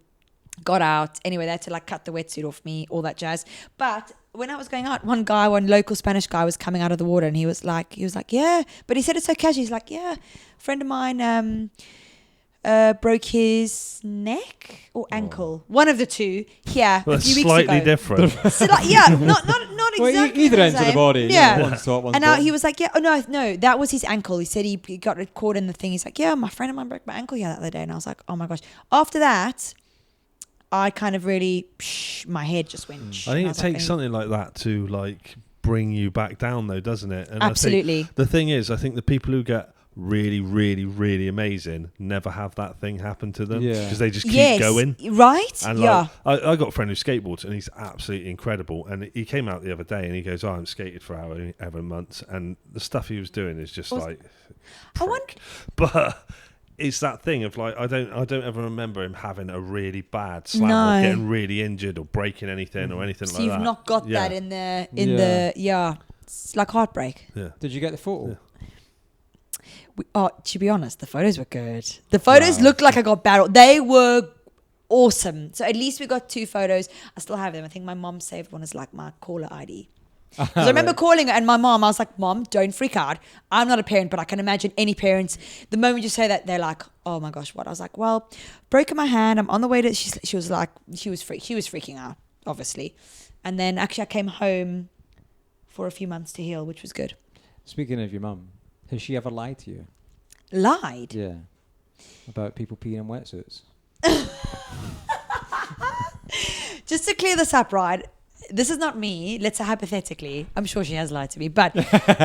got out. Anyway, they had to like cut the wetsuit off me, all that jazz. But when I was going out, one local Spanish guy was coming out of the water, and he was like, yeah. But he said it so casual. He's like, yeah, a friend of mine broke his neck or ankle, one of the two. Yeah, Well, a few weeks slightly ago. different. So like, yeah, not Well, exactly either the ends of the same. body. Yeah. One's top, one's And now bottom. he was like, yeah, no, that was his ankle. He said he got it caught in the thing. He's like, yeah, my friend of mine broke my ankle the other day. And I was like, oh my gosh. After that, I kind of really, my head just went. I think it takes something like that to like bring you back down, though, doesn't it? And Absolutely. I think the thing is, I think the people who get really, really, really amazing never have that thing happen to them because they just keep going. Right? And yeah. like, I got a friend who skateboards, and he's absolutely incredible. And he came out the other day, and he goes, "Oh, I haven't skated for however months," and the stuff he was doing is just like, I wonder. but. It's that thing of like I don't ever remember him having a really bad slam or getting really injured or breaking anything or anything So like that. you've not got that in the it's like heartbreak. Yeah. Did you get the photo? Yeah. To be honest, the photos were good. The photos looked like I got barreled. They were awesome. So at least we got 2 photos. I still have them. I think my mom saved one as like my caller ID. Because I remember calling her, and my mom, I was like, Mom, don't freak out. I'm not a parent, but I can imagine any parents, the moment you say that, they're like, oh my gosh, what? I was like, well, broken my hand. I'm on the way to, she was like, she was freaking out, obviously. And then actually I came home for a few months to heal, which was good. Speaking of your mum, has she ever lied to you? Lied? Yeah. About people peeing in wetsuits? Just to clear this up, right? This is not me. Let's say hypothetically. I'm sure she has lied to me. But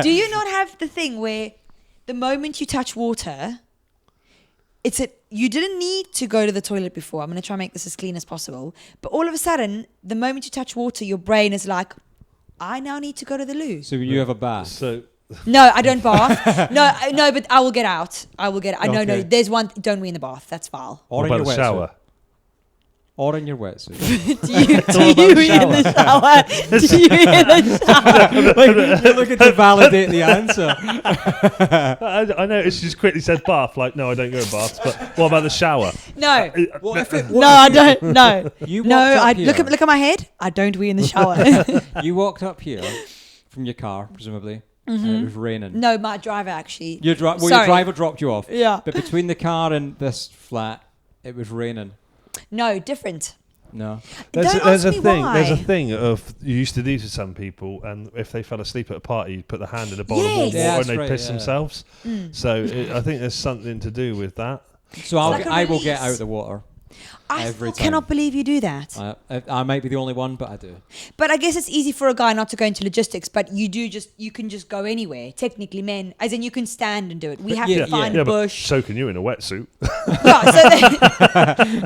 do you not have the thing where the moment you touch water, you didn't need to go to the toilet before. I'm going to try and make this as clean as possible. But all of a sudden, the moment you touch water, your brain is like, I now need to go to the loo. So you have a bath? So No, I don't bath. No, but I will get out. No, Okay. there's one. Don't wee in the bath. That's foul. Or what in about your the wetsuit? shower? Or in your wetsuit? Do you wee in the shower? Do you wee in the shower? You're looking to validate the answer. I noticed you just quickly said bath. Like, no, I don't go to baths. But what about the shower? No. No, I don't. No. You No, walked up I here. look at my head. I don't wee in the shower. You walked up here from your car, presumably, and it was raining. No, my driver actually. Your your Sorry. driver dropped you off. Yeah. But between the car and this flat, it was raining. No, different. No. There's Don't a, there's ask a me thing. why. There's a thing of you used to do to some people, and if they fell asleep at a party, you'd put the hand in a bowl of warm Yes. water Yeah, and that's they'd right, piss yeah. themselves. I think there's something to do with that. So like a I will get release. out the water. I Every still cannot time. believe you do that. I might be the only one, but I do. But I guess it's easy for a guy not to go into logistics, but you can just go anywhere. Technically, men, as in you can stand and do it. We have yeah, to find Yeah, a but bush. so can you in a wetsuit. Yeah, so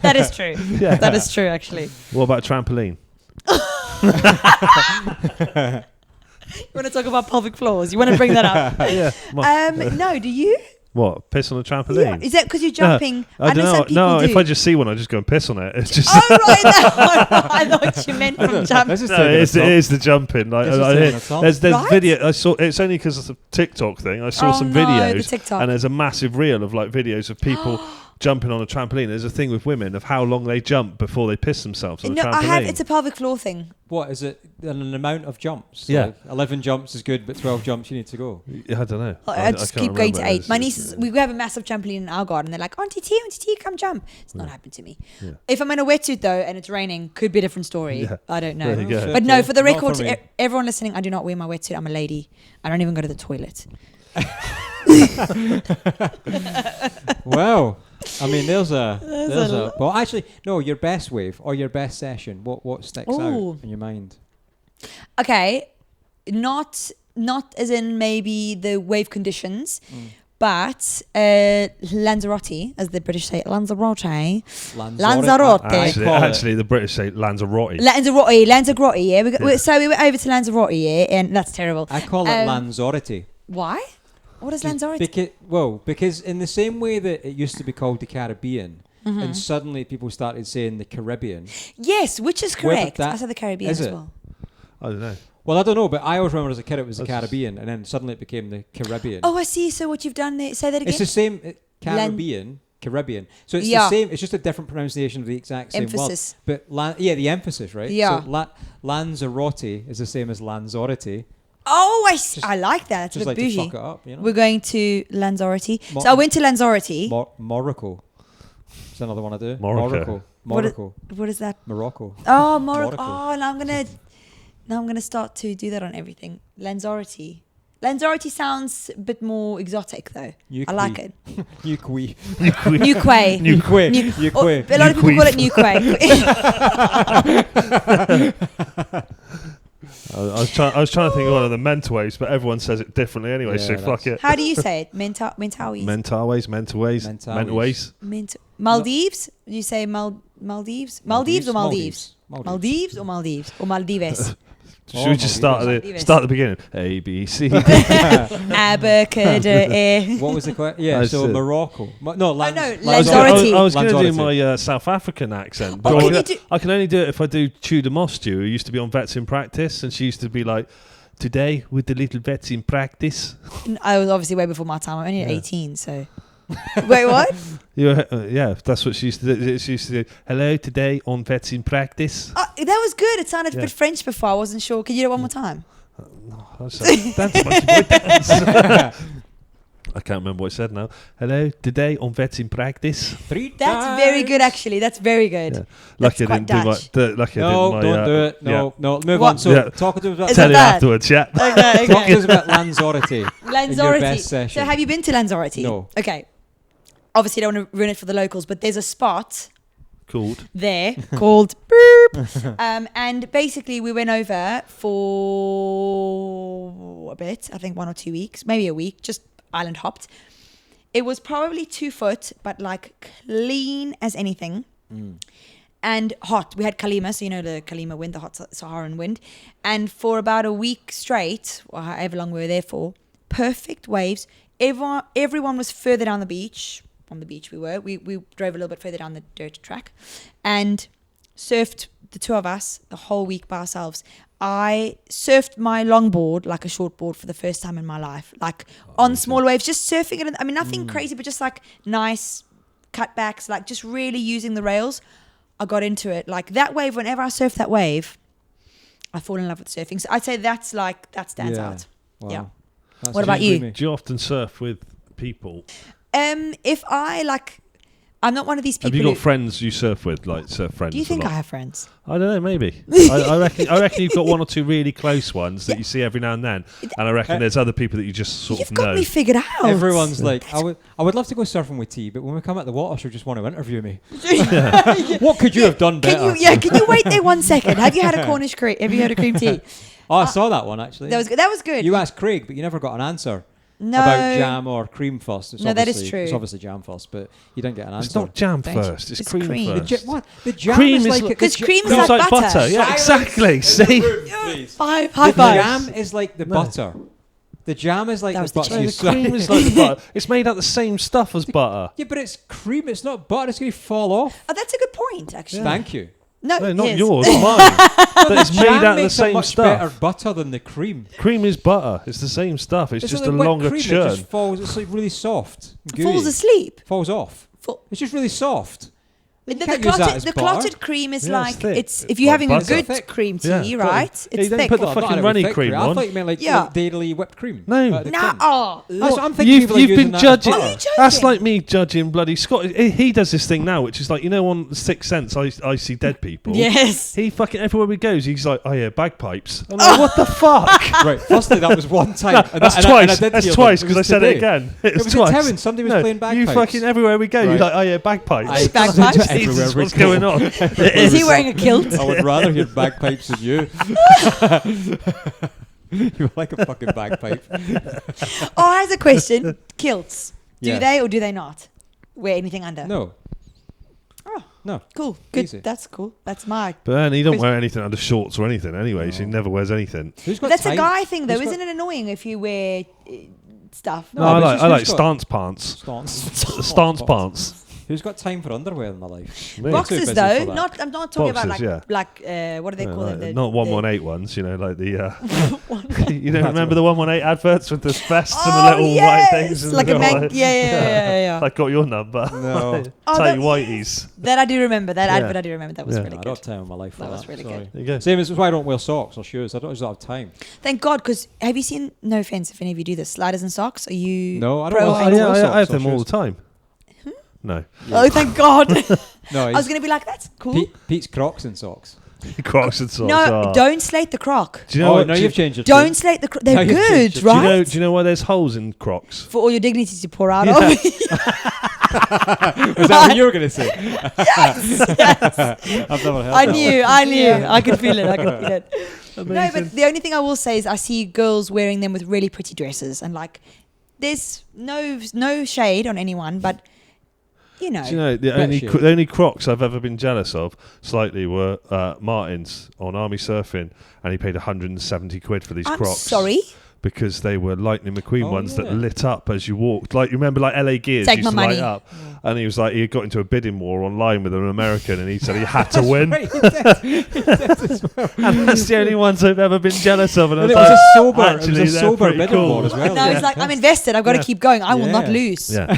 that is true. Yeah. That is true, actually. What about trampoline? You want to talk about pelvic floors? You want to bring that up? Yeah. No, do you? What? Piss on a trampoline? Yeah. Is that because you're jumping? I don't know some know. people No, do. if I just see one, I just go and piss on it. It's just. Oh right, no, I thought you meant from jumping. Let's just No, take it is the jumping. Like, Let's just I take hear- an assault. there's Right? video. I saw. It's only because of the TikTok thing. I saw Oh, some no, the videos, TikTok. and there's a massive reel of like videos of people jumping on a trampoline. There's a thing with women of how long they jump before they piss themselves on No, a trampoline. I have. It's a pelvic floor thing. What is it? An amount of jumps? Yeah. Like 11 jumps is good, but 12 jumps you need to go. I don't know. I just can't keep going to remember. 8. My nieces, we have a massive trampoline in our garden. They're like, Auntie T, come jump. It's not happened to me. Yeah. If I'm in a wetsuit though and it's raining, could be a different story. Yeah. I don't know. There you go. But no, for the Not record, for me. everyone listening, I do not wear my wetsuit. I'm a lady. I don't even go to the toilet. Wow. I mean, there's a. a Well, actually, no. Your best wave or your best session. What sticks Ooh. out in your mind? Okay, not as in maybe the wave conditions, but Lanzarote, as the British say, Lanzarote. I Lanzarote. call it- Actually, the British say Lanzarote. Lanzarote, yeah. So we went over to Lanzarote, yeah, and that's terrible. I call it Lanzarote. Why? What is Lanzarote? Because in the same way that it used to be called the Caribbean, and suddenly people started saying the Caribbean. Yes, which is Where did correct. that- I said the Caribbean is as it? well. I don't know. Well, I don't know, but I always remember as a kid it was the Caribbean, and then suddenly it became the Caribbean. Oh, I see. So what you've done there? Say that again. It's the same Caribbean. So it's Yeah. the same. It's just a different pronunciation of the exact same Emphasis. word. But the emphasis, right? Yeah. So Lanzarote is the same as Lanzarote. Oh, I like that. It's a Just bit like bougie. to fuck it up, you know. We're going to Lanzarote. Mo- So I went to Lanzarote. Morocco. That's another one I do. Morocco. Morocco. What is that? Morocco. Oh, Morocco. Morocco. Oh, now I'm gonna start to do that on everything. Lanzarote. Lanzarote sounds a bit more exotic though. I like it. New Quay. New Quay. New Quay. New- New Oh, Quay. a lot of people call it New Quay. I was trying to think of one of the mental ways, but everyone says it differently anyway. Yeah, So fuck it. How do you say it? Mentawies. Mental ways. Maldives? Do you say Maldives? Maldives or Maldives? Maldives or Maldives? Or Maldives? Should we just start at the beginning? A, B, C. Abacadabra. What was the question? Yeah, That's so it. Morocco. Lanzarote. I was going to do Lanzarote. my South African accent, Oh, but can you do- I can only do it if I do Tudor Moss Stew, who used to be on Vets in Practice, and she used to be like, today with the little Vets in Practice. I was obviously way before my time. I'm only 18, so. Wait, what? Yeah, that's what she used to do. She used to do, hello, today on Vets in Practice. Oh, that was good. It sounded a Yeah. bit French before. I wasn't sure. Can you do it one more time? That's my boy dance. I can't remember what I said now. Hello, today on Vets in Practice. That's very good, actually. That's very good. Yeah. Lucky I quite didn't do Dutch. my... Lucky I No, did my... don't do it. No, move What? on. So Yeah. talk to us about Is Tell it you that? afterwards, yeah. Okay, talk to okay. us about Lanzarote. In your Lanzarote. best session. So have you been to Lanzarote? No. Okay. Obviously, don't want to ruin it for the locals, but there's a spot Called. there called Boop. And basically, we went over for a bit, I think 1 or 2 weeks, maybe a week, just island hopped. It was probably 2 foot, but like clean as anything. And hot. We had Kalima, so you know the Kalima wind, the hot Saharan wind. And for about a week straight, or however long we were there for, perfect waves. Everyone was further down the beach. On the beach we were. We drove a little bit further down the dirt track and surfed, the two of us, the whole week by ourselves. I surfed my longboard like a shortboard for the first time in my life. Like on small waves, just surfing it. I mean, nothing crazy, but just like nice cutbacks, like just really using the rails. I got into it. Like that wave, whenever I surf that wave, I fall in love with surfing. So I'd say that stands out. Wow. Yeah. That's What about really you? me. Do you often surf with people? If I I'm not one of these people. Have you got friends you surf with, like surf friends? Do you think a I lot? have friends? I don't know, maybe. I reckon you've got one or two really close ones that you see every now and then, and I reckon there's other people that you just sort You've of got know. me figured out. Everyone's like, I would love to go surfing with T, but when we come at the water, she'll just want to interview me. What could you have done better? Can you wait there 1 second? Have you had a Cornish cream? Have you had a cream tea? Oh, I saw that one actually. That was good. That was good. You asked Craig, but you never got an answer. No. About jam or cream first. No, that is true. It's obviously jam first, but you don't get an answer. It's not jam Thanks. first, it's It's cream cream. first. What? The jam Cream is is like... like- Because cream is Cream's like butter. Yeah, exactly. See? High The five. jam is like the butter. The jam is like That the was the butter. joke. you The cream is like the butter. It's made out of the same stuff as butter. Yeah, but it's cream. It's not butter. It's going to fall off. Oh, that's a good point, actually. Thank you. No, No, not yes. yours, mine. But it's made Jam out of the makes a same much better stuff. butter than the cream. Cream is butter. It's the same stuff. It's just like a whipped longer cream. It churn. just falls. It's like really soft. Gooey. Falls asleep. Falls off. Fall- It's just really soft. The, can't use that as the butter. clotted cream is Yeah, like it's thick. it's if It's you're like having a butter. good Thick. cream tea, Yeah, right? you It's don't thick. put the Well, not fucking a runny thick cream I on. thought you meant like, Yeah. like daily whipped cream. No. out of the Nah, tin. oh, That's what I'm thinking. You've people are been using that as judging. butter. Are you joking? That's like me judging bloody Scott. He does this thing now, which is like, you know, on Sixth Sense, I see dead people. yes. He fucking everywhere he goes, he's like, oh yeah, bagpipes. I'm like, what the fuck? Right. Firstly, that was one time. And That's and twice. and did That's hear twice them. because I was said it today. again. It was twice. in town. Somebody was playing bagpipes. You fucking everywhere we go, Right. you're like, oh yeah, bagpipes. I- Bagpipes? everywhere Jesus, we what's go. going on? Is he wearing a kilt? I would rather hear bagpipes than you. You're like a fucking bagpipe. Oh, I have a question. Kilts. Do Yeah. they or do they not wear anything under? No. Oh, No. cool. Good. Easy. That's cool. That's my. But he don't wear anything under shorts or anything anyway, so he never wears anything. Who's got That's time? a guy thing, though. Who's Isn't it annoying if you wear stuff? No, No, but I like who's got- stance pants. Stance. Stance pants. Who's got time for underwear in their life? Me. Boxes, busy though. for that. Not. I'm not talking Boxes, yeah. about what do they call like, them? not 118 ones, you know, like the. You don't remember the 118 adverts with the vest and the Oh, little yes! white things? And Like the a little, mag. Yeah. I got your number. No. Oh, Tell that- you whiteys. That I do remember. That Yeah. advert I do remember. That was Yeah. really I don't have good. time in my life for That that. was really Sorry. good. There you go. Same as why I don't wear socks or shoes. I don't have time. Thank God, because have you seen? No offense, if any of you do this, sliders and socks. Are you? No, I don't pro know. or I don't anti? wear I have socks or them all shoes. the time. No. Oh, thank God. No, I was gonna be like, that's cool. Pete's Crocs and socks. Crocs and socks. No, don't slate the croc. Do you know Oh, what? no, you've changed your Don't tune. slate the croc. Now They're you've good, changed it. right? Do you know why there's holes in Crocs? For all your dignity to pour out Yeah. of. Was that what you were going to say? Yes. I've never heard I that. knew. I could feel it. No, but the only thing I will say is I see girls wearing them with really pretty dresses, and like, there's no shade on anyone, but you know. Do you know the Bet you. only Crocs I've ever been jealous of slightly were Martin's on Army Surfing, and he paid 170 quid for these I'm Crocs. sorry. Because they were Lightning McQueen Oh, ones that yeah. lit up as you walked. Like, you remember, like LA Gears Take used my to money. light up. And he was like, he got into a bidding war online with an American, and he said he had to win. Right, he did as well. And that's the only ones I've ever been jealous of. And I And was it was like, a sober, actually, they're sober pretty bidding cool. war as well. No, yeah. it's like I'm invested. I've got to Yeah. keep going. I will not Yeah. lose. Yeah.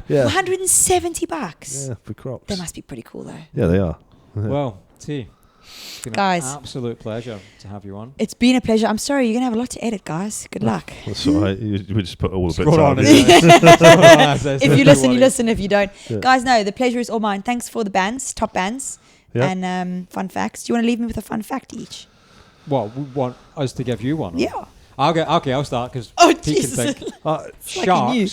Yeah. $170. Yeah, for Crocs. They must be pretty cool though. Yeah, they are. Well, T, it's been Guys. an absolute pleasure to have you on. It's been a pleasure. I'm sorry, you're gonna have a lot to edit, guys. Good luck. That's all right. We just put all the bits Scroll out. on, there. If you listen, you listen. If you don't, Yeah. guys, no, the pleasure is all mine. Thanks for the bands, top bands, Yeah. and fun facts. Do you want to leave me with a fun fact each? Well, we want us to give you one. Yeah. I'll start because Oh, T can Jesus. think. Like a new-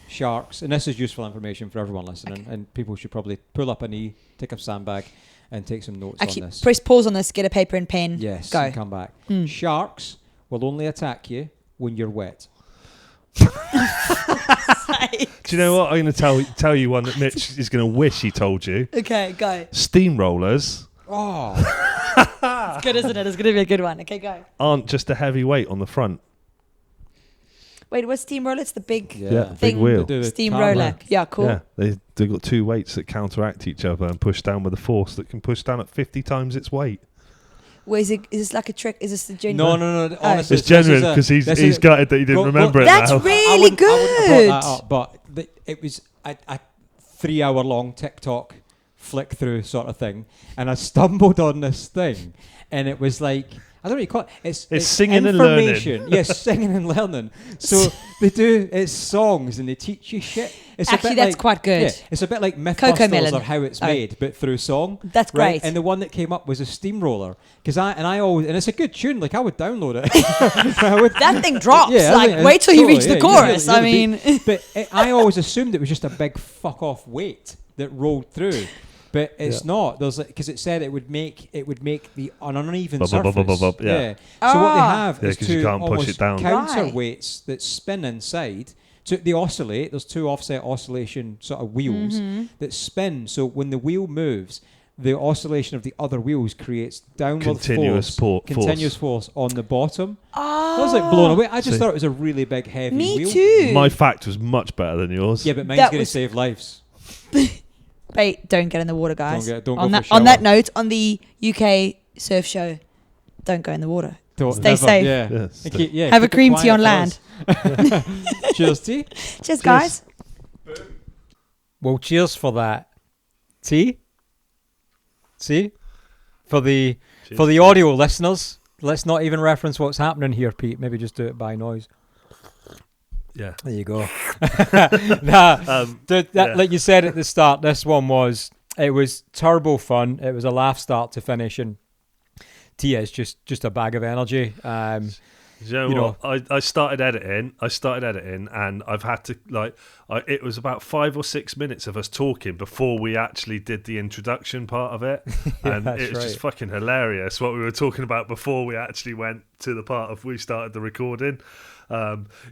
Sharks, and this is useful information for everyone listening, and people should probably pull up a knee, take a sandbag, and take some notes Actually, on this. press pause on this. Get a paper and pen. Yes, Go. and come back. Mm. Sharks will only attack you when you're wet. Do you know what? I'm going to tell you one that Mitch is going to wish he told you. Okay, go. Steamrollers Oh, It's good, isn't it? It's gonna be a good one. Okay, go. aren't just a heavy weight on the front. Wait, what's steamroller? It's the big Yeah, big thing. wheel. They do the Steamroller. tarmac. Yeah, cool. Yeah, they've got two weights that counteract each other and push down with a force that can push down at 50 times its weight. Where is it? Is this like a trick? Is this the genuine? No. Honestly, It's genuine because he's gutted that he didn't remember it That's now. really I good. wouldn't have brought that up, but it was a 3-hour-long TikTok flick through sort of thing, and I stumbled on this thing, and it was like I don't know what you call it. It's singing and learning. information. Yes, singing and learning. So it's songs and they teach you shit. It's Actually, a bit that's like, quite good. Yeah, it's a bit like Cocomelon. Mythbusters or How It's Made, but through song. That's right? great. And the one that came up was a steamroller. And it's a good tune. Like I would download it. That thing drops. Yeah, like, wait till you reach the chorus. I mean, but I always assumed it was just a big fuck off weight that rolled through. But it's not. There's because it said it would make the an uneven surface. Yeah. So what they have is 'cause you two can't push almost it down. counterweights that spin inside. So they oscillate. There's two offset oscillation sort of wheels that spin. So when the wheel moves, the oscillation of the other wheels creates downward Continuous force on the bottom. I was like blown away. I just thought it was a really big heavy me wheel. too. My fact was much better than yours. Yeah, but mine's That going to was- save lives. Wait, don't get in the water, guys. Don't go on for a that on that shower. note, on the UK Surf Show, don't go in the water. Stay safe. Yeah. Yes. And keep- Have a keep it cream tea quiet on for land. us. Cheers, tea. Cheers, guys. Well, cheers for that. Tea? See? For the audio listeners, let's not even reference what's happening here, Pete. Maybe just do it by noise. Yeah. There you go. Like you said at the start, this one was turbo fun. It was a laugh start to finish, and Tia is just a bag of energy. You know what? I started editing, and I've had to it was about 5 or 6 minutes of us talking before we actually did the introduction part of it, and it was just fucking hilarious what we were talking about before we actually went to the part of we started the recording.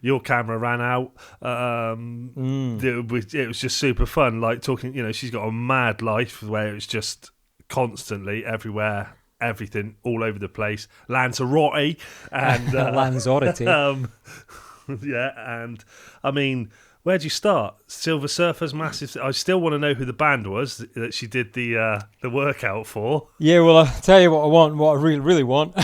Your camera ran out. It was just super fun, like talking. You know, she's got a mad life where it's just constantly everywhere. Everything all over the place. Lanzarote and Lanzarote. Yeah, and I mean, where'd you start? Silver Surfer's massive. I still want to know who the band was that she did the workout for. Yeah, well, I'll tell you what I want, what I really, really want.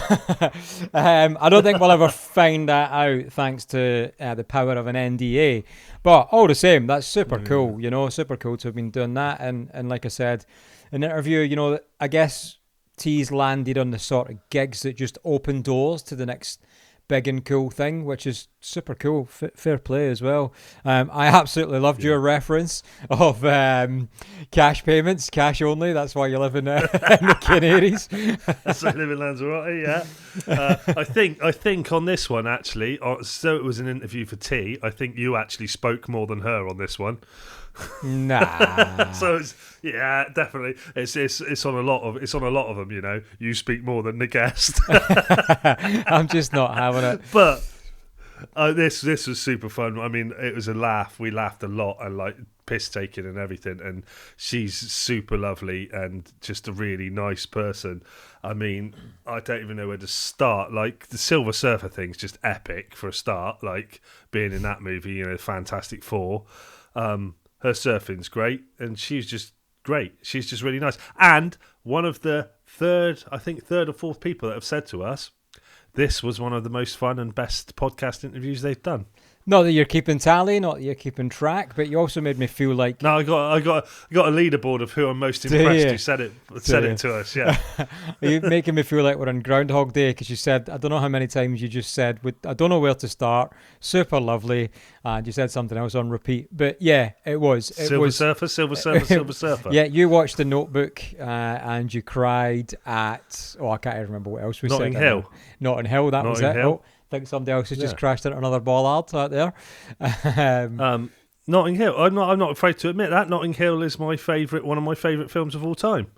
I don't think we'll ever find that out thanks to the power of an NDA. But all the same, that's super cool, super cool to have been doing that. And like I said, an interview, I guess T's landed on the sort of gigs that just open doors to the next big and cool thing, which is super cool. Fair play as well. I absolutely loved your reference of cash payments, cash only. That's why you live in the Canaries. That's why I live in Lanzarote, yeah. I think on this one, actually, so it was an interview for T, I think you actually spoke more than her on this one. Nah. So definitely it's on a lot of them. You speak more than the guest. I'm just not having it. But this was super fun. I mean, it was a laugh. We laughed a lot and like piss taking and everything. And she's super lovely and just a really nice person. I mean, I don't even know where to start. Like the Silver Surfer thing's just epic for a start. Like being in that movie, Fantastic Four. Her surfing's great, and she's just great. She's just really nice. And one of the third or fourth people that have said to us, this was one of the most fun and best podcast interviews they've done. Not that you're keeping tally, not that you're keeping track, but you also made me feel like... No, I got a leaderboard of who I'm most impressed who said it to us, yeah. You're making me feel like we're on Groundhog Day, because you said, I don't know how many times you just said, I don't know where to start, super lovely, and you said something else on repeat. But yeah, it was. Silver Surfer. Yeah, you watched The Notebook, and you cried at... I can't even remember what else we said. Notting Hill, that was it. Hill. I think somebody else has just crashed into another bollard out there. Notting Hill. I'm not afraid to admit that. Notting Hill is one of my favourite films of all time.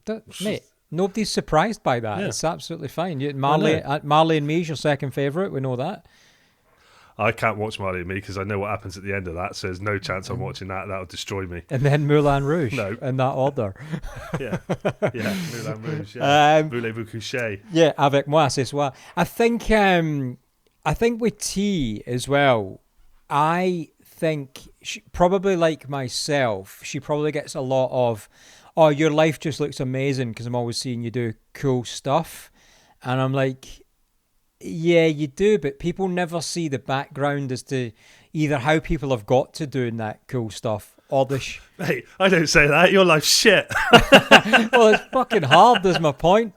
Mate, nobody's surprised by that. Yeah. It's absolutely fine. Marley and Me's your second favourite. We know that. I can't watch Marley and Me because I know what happens at the end of that, so there's no chance I'm watching that. That'll destroy me. And then Moulin Rouge. No. In that order. Yeah, Moulin Rouge. Yeah. Voulez-vous coucher? Yeah, avec moi, c'est soir. I think with T as well, I think she, probably like myself, she probably gets a lot of, your life just looks amazing because I'm always seeing you do cool stuff. And I'm like, yeah, you do, but people never see the background as to either how people have got to doing that cool stuff oddish. Mate, I don't say that. Your life's shit. Well, it's fucking hard, is my point.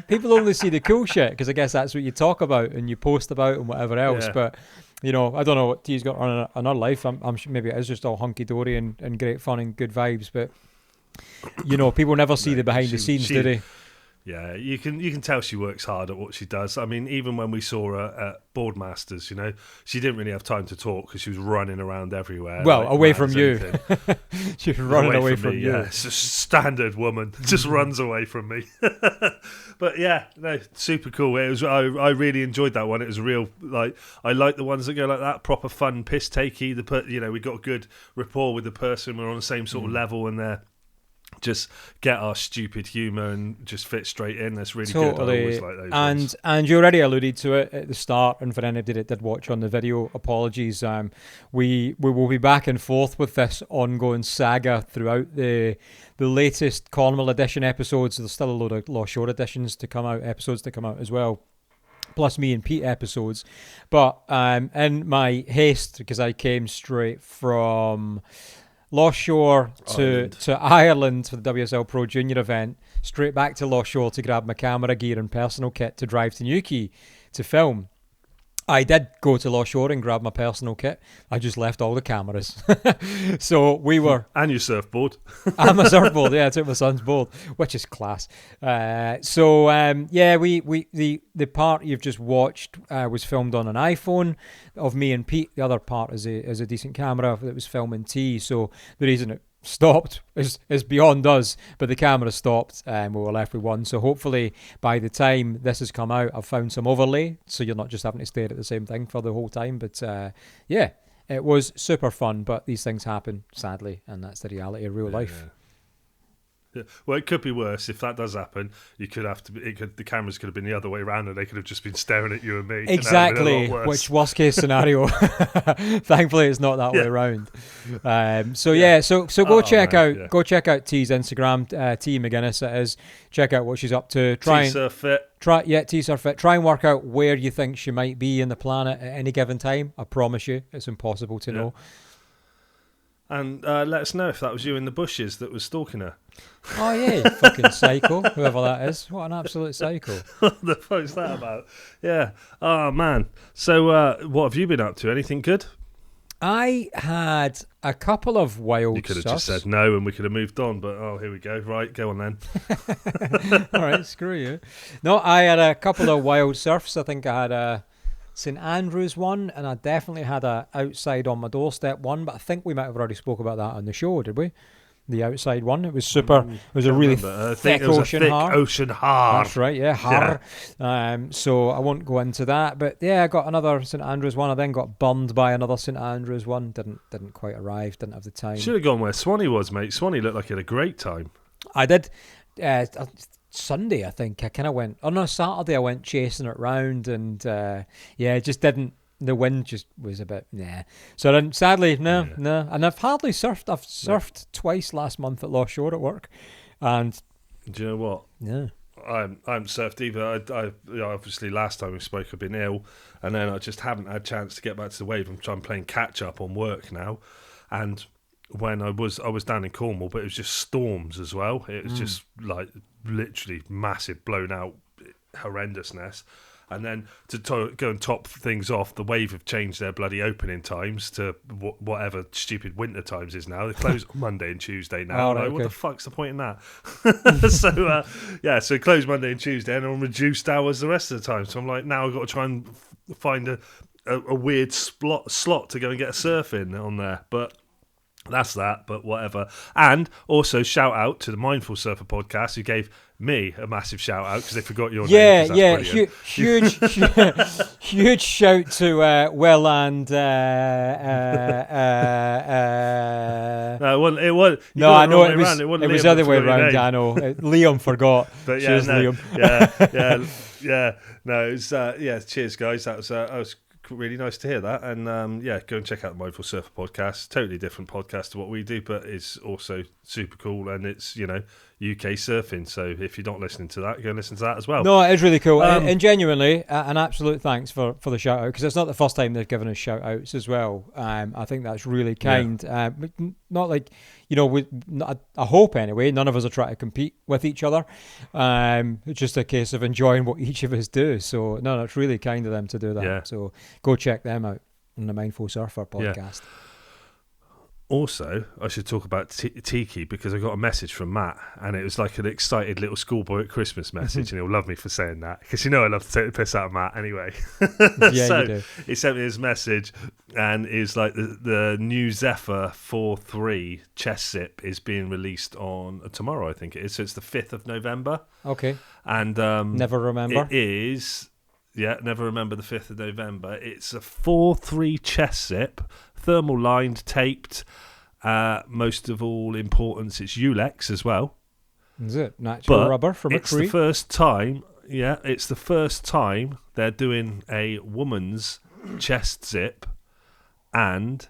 People only see the cool shit because I guess that's what you talk about and you post about and whatever else. Yeah. But, you know, I don't know what T's got on her life. I'm sure maybe it is just all hunky-dory and great fun and good vibes. But, you know, people never see the behind the scenes, do they? Yeah, you can tell she works hard at what she does. I mean, even when we saw her at Boardmasters, you know, she didn't really have time to talk because she was running around everywhere. Well, like, away from you. She was running away from you. Yeah, it's a standard woman. Just runs away from me. But yeah, no, super cool. It was. I really enjoyed that one. It was real. Like, I like the ones that go like that, proper fun, piss takey. You know, we got a good rapport with the person. We're on the same sort of level, and they're just get our stupid humour and just fit straight in. That's really good. I always like those ones. And you already alluded to it at the start, and for anybody that did watch on the video, apologies. We will be back and forth with this ongoing saga throughout the latest Cornwall edition episodes. There's still a load of Lost Shore editions to come out, episodes to come out as well, plus me and Pete episodes. But in my haste, because I came straight from Lost Shore to Ireland for the WSL Pro Junior event, straight back to Lost Shore to grab my camera gear and personal kit to drive to Newquay to film. I did go to Lost Shore and grab my personal kit. I just left all the cameras. So we were... And your surfboard. And my surfboard, yeah, I took my son's board, which is class. The part you've just watched was filmed on an iPhone of me and Pete. The other part is a decent camera that was filming T. So the reason it stopped is beyond us, but the camera stopped and we were left with one. So hopefully by the time this has come out, I've found some overlay so you're not just having to stare at the same thing for the whole time. But yeah, it was super fun, but these things happen, sadly, and that's the reality of real life. Yeah. Well, it could be worse. If that does happen, you could have to. The cameras could have been the other way around, and they could have just been staring at you and me. Exactly. Which worst case scenario? Thankfully, it's not that way around. So go check out T's Instagram, T McGuinness. It is. Check out what she's up to. T Surf Fit. T Surf Fit. Try and work out where you think she might be in the planet at any given time. I promise you, it's impossible to know. And let us know if that was you in the bushes that was stalking her. Oh, yeah, fucking psycho, whoever that is. What an absolute psycho. What the fuck's that about? Yeah. Oh, man. So what have you been up to? Anything good? I had a couple of wild You could have surfs. just said no and we could have moved on, but here we go. Right, go on then. All right, screw you. No, I had a couple of wild surfs. I think I had a St Andrews one, and I definitely had a outside on my doorstep one, but I think we might have already spoke about that on the show, did we? The outside one. It was super. It was a really thick ocean har. Ocean har. That's right, yeah, har. Yeah. So I won't go into that, but yeah, I got another St Andrews one. I then got bummed by another St Andrews one. Didn't quite arrive. Didn't have the time. Should have gone where Swanee was, mate. Swanee looked like he had a great time. I did. Sunday, I think I kind of went. On a Saturday, I went chasing it round, and it just didn't. The wind just was a bit, So then, sadly, no. And I've hardly surfed. I've surfed twice last month at Lost Shore at work, and do you know what? Yeah, I haven't surfed either. Obviously last time we spoke, I've been ill, and then I just haven't had a chance to get back to the wave. I'm playing catch up on work now, and when I was down in Cornwall, but it was just storms as well. It was just like literally massive, blown out horrendousness. And then to go and top things off, the Wave have changed their bloody opening times to whatever stupid winter times is now. They close on Monday and Tuesday now. What the fuck's the point in that? So close Monday and Tuesday and on reduced hours the rest of the time. So I'm like, now I've got to try and find a weird slot to go and get a surf in on there. But that's that, but whatever. And also shout out to the Mindful Surfer podcast who gave me a massive shout out because they forgot your name. Huge shout to Will and no, it was. No, I know it was the other way around. I know Liam forgot. But cheers, Liam. No, it was cheers, guys. That was really nice to hear that, and go and check out the Mindful Surfer podcast. Totally different podcast to what we do, but it's also super cool, and it's UK surfing. So if you're not listening to that, go and listen to that as well. No, it is really cool, and genuinely an absolute thanks for the shout out, because it's not the first time they've given us shout outs as well. I think that's really kind. not like, I hope anyway, none of us are trying to compete with each other. It's just a case of enjoying what each of us do. So no, it's really kind of them to do that. Yeah. So go check them out on the Mindful Surfer podcast. Also, I should talk about Tiki, because I got a message from Matt, and it was like an excited little schoolboy at Christmas message, and he'll love me for saying that, because I love to take the piss out of Matt anyway. Yeah, so you do. he sent me his message, and it's like the new Zephyr 4.3 chest sip is being released on tomorrow, I think it is. So it's the 5th of November. Okay. And never remember. It is. Yeah, never remember the 5th of November. It's a 4.3 chest sip, thermal lined, taped. Most of all importance, it's Ulex as well. Is it natural rubber from it's McCree? the first time. Yeah, it's the first time they're doing a woman's chest zip, and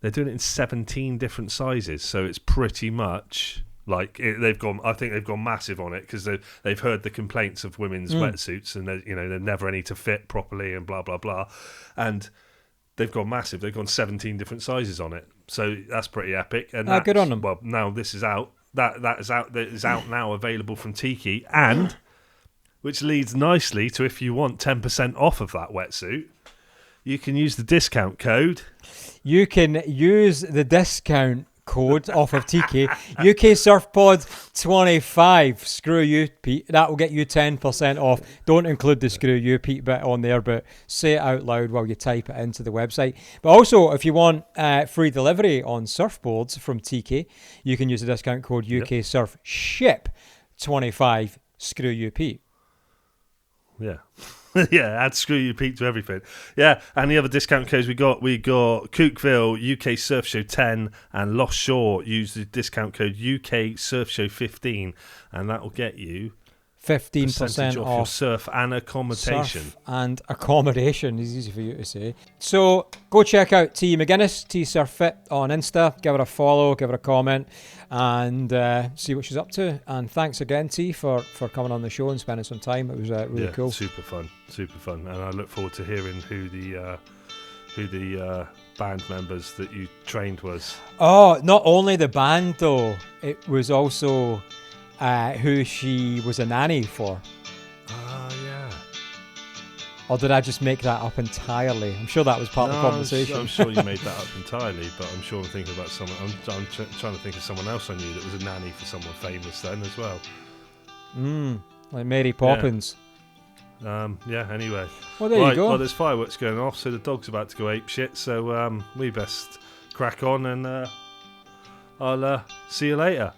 they're doing it in 17 different sizes. So it's pretty much like they've gone. I think they've gone massive on it, because they've heard the complaints of women's wetsuits, and they're never any to fit properly and blah blah blah, and they've gone massive. They've gone 17 different sizes on it. So that's pretty epic. And good on them. Well, now this is out. That is out now, available from Tiki, and which leads nicely to, if you want 10% off of that wetsuit, you can use the discount code. You can use the discount code off of Tiki, UK Surf Pod 25. Screw you, Pete. That will get you 10% off. Don't include the screw you, Pete bit on there, but say it out loud while you type it into the website. But also, if you want free delivery on surfboards from Tiki, you can use the discount code UK Surf Ship 25. Screw you, Pete. Yeah. Yeah, add Screw You Pete to everything. Yeah, and the other discount codes we got Cookville, UK Surf Show 10, and Lost Shore. Use the discount code UK Surf Show 15, and that will get you 15% off off your surf and accommodation. Surf and accommodation is easy for you to say. So go check out TIKI McGuinness, T Surf Fit on Insta. Give her a follow, give her a comment, and see what she's up to. And thanks again, T, for coming on the show and spending some time. It was really cool. Super fun, and I look forward to hearing who the band members that you trained was. Oh, not only the band though, it was also who she was a nanny for. Yeah. Or did I just make that up entirely? I'm sure that was part of the conversation. I'm sure you made that up entirely, but I'm sure I'm thinking about someone. I'm trying to think of someone else I knew that was a nanny for someone famous then as well. Like Mary Poppins. Yeah. Anyway. Well, there you go. Well, there's fireworks going off, so the dog's about to go ape shit. So we best crack on, and I'll see you later.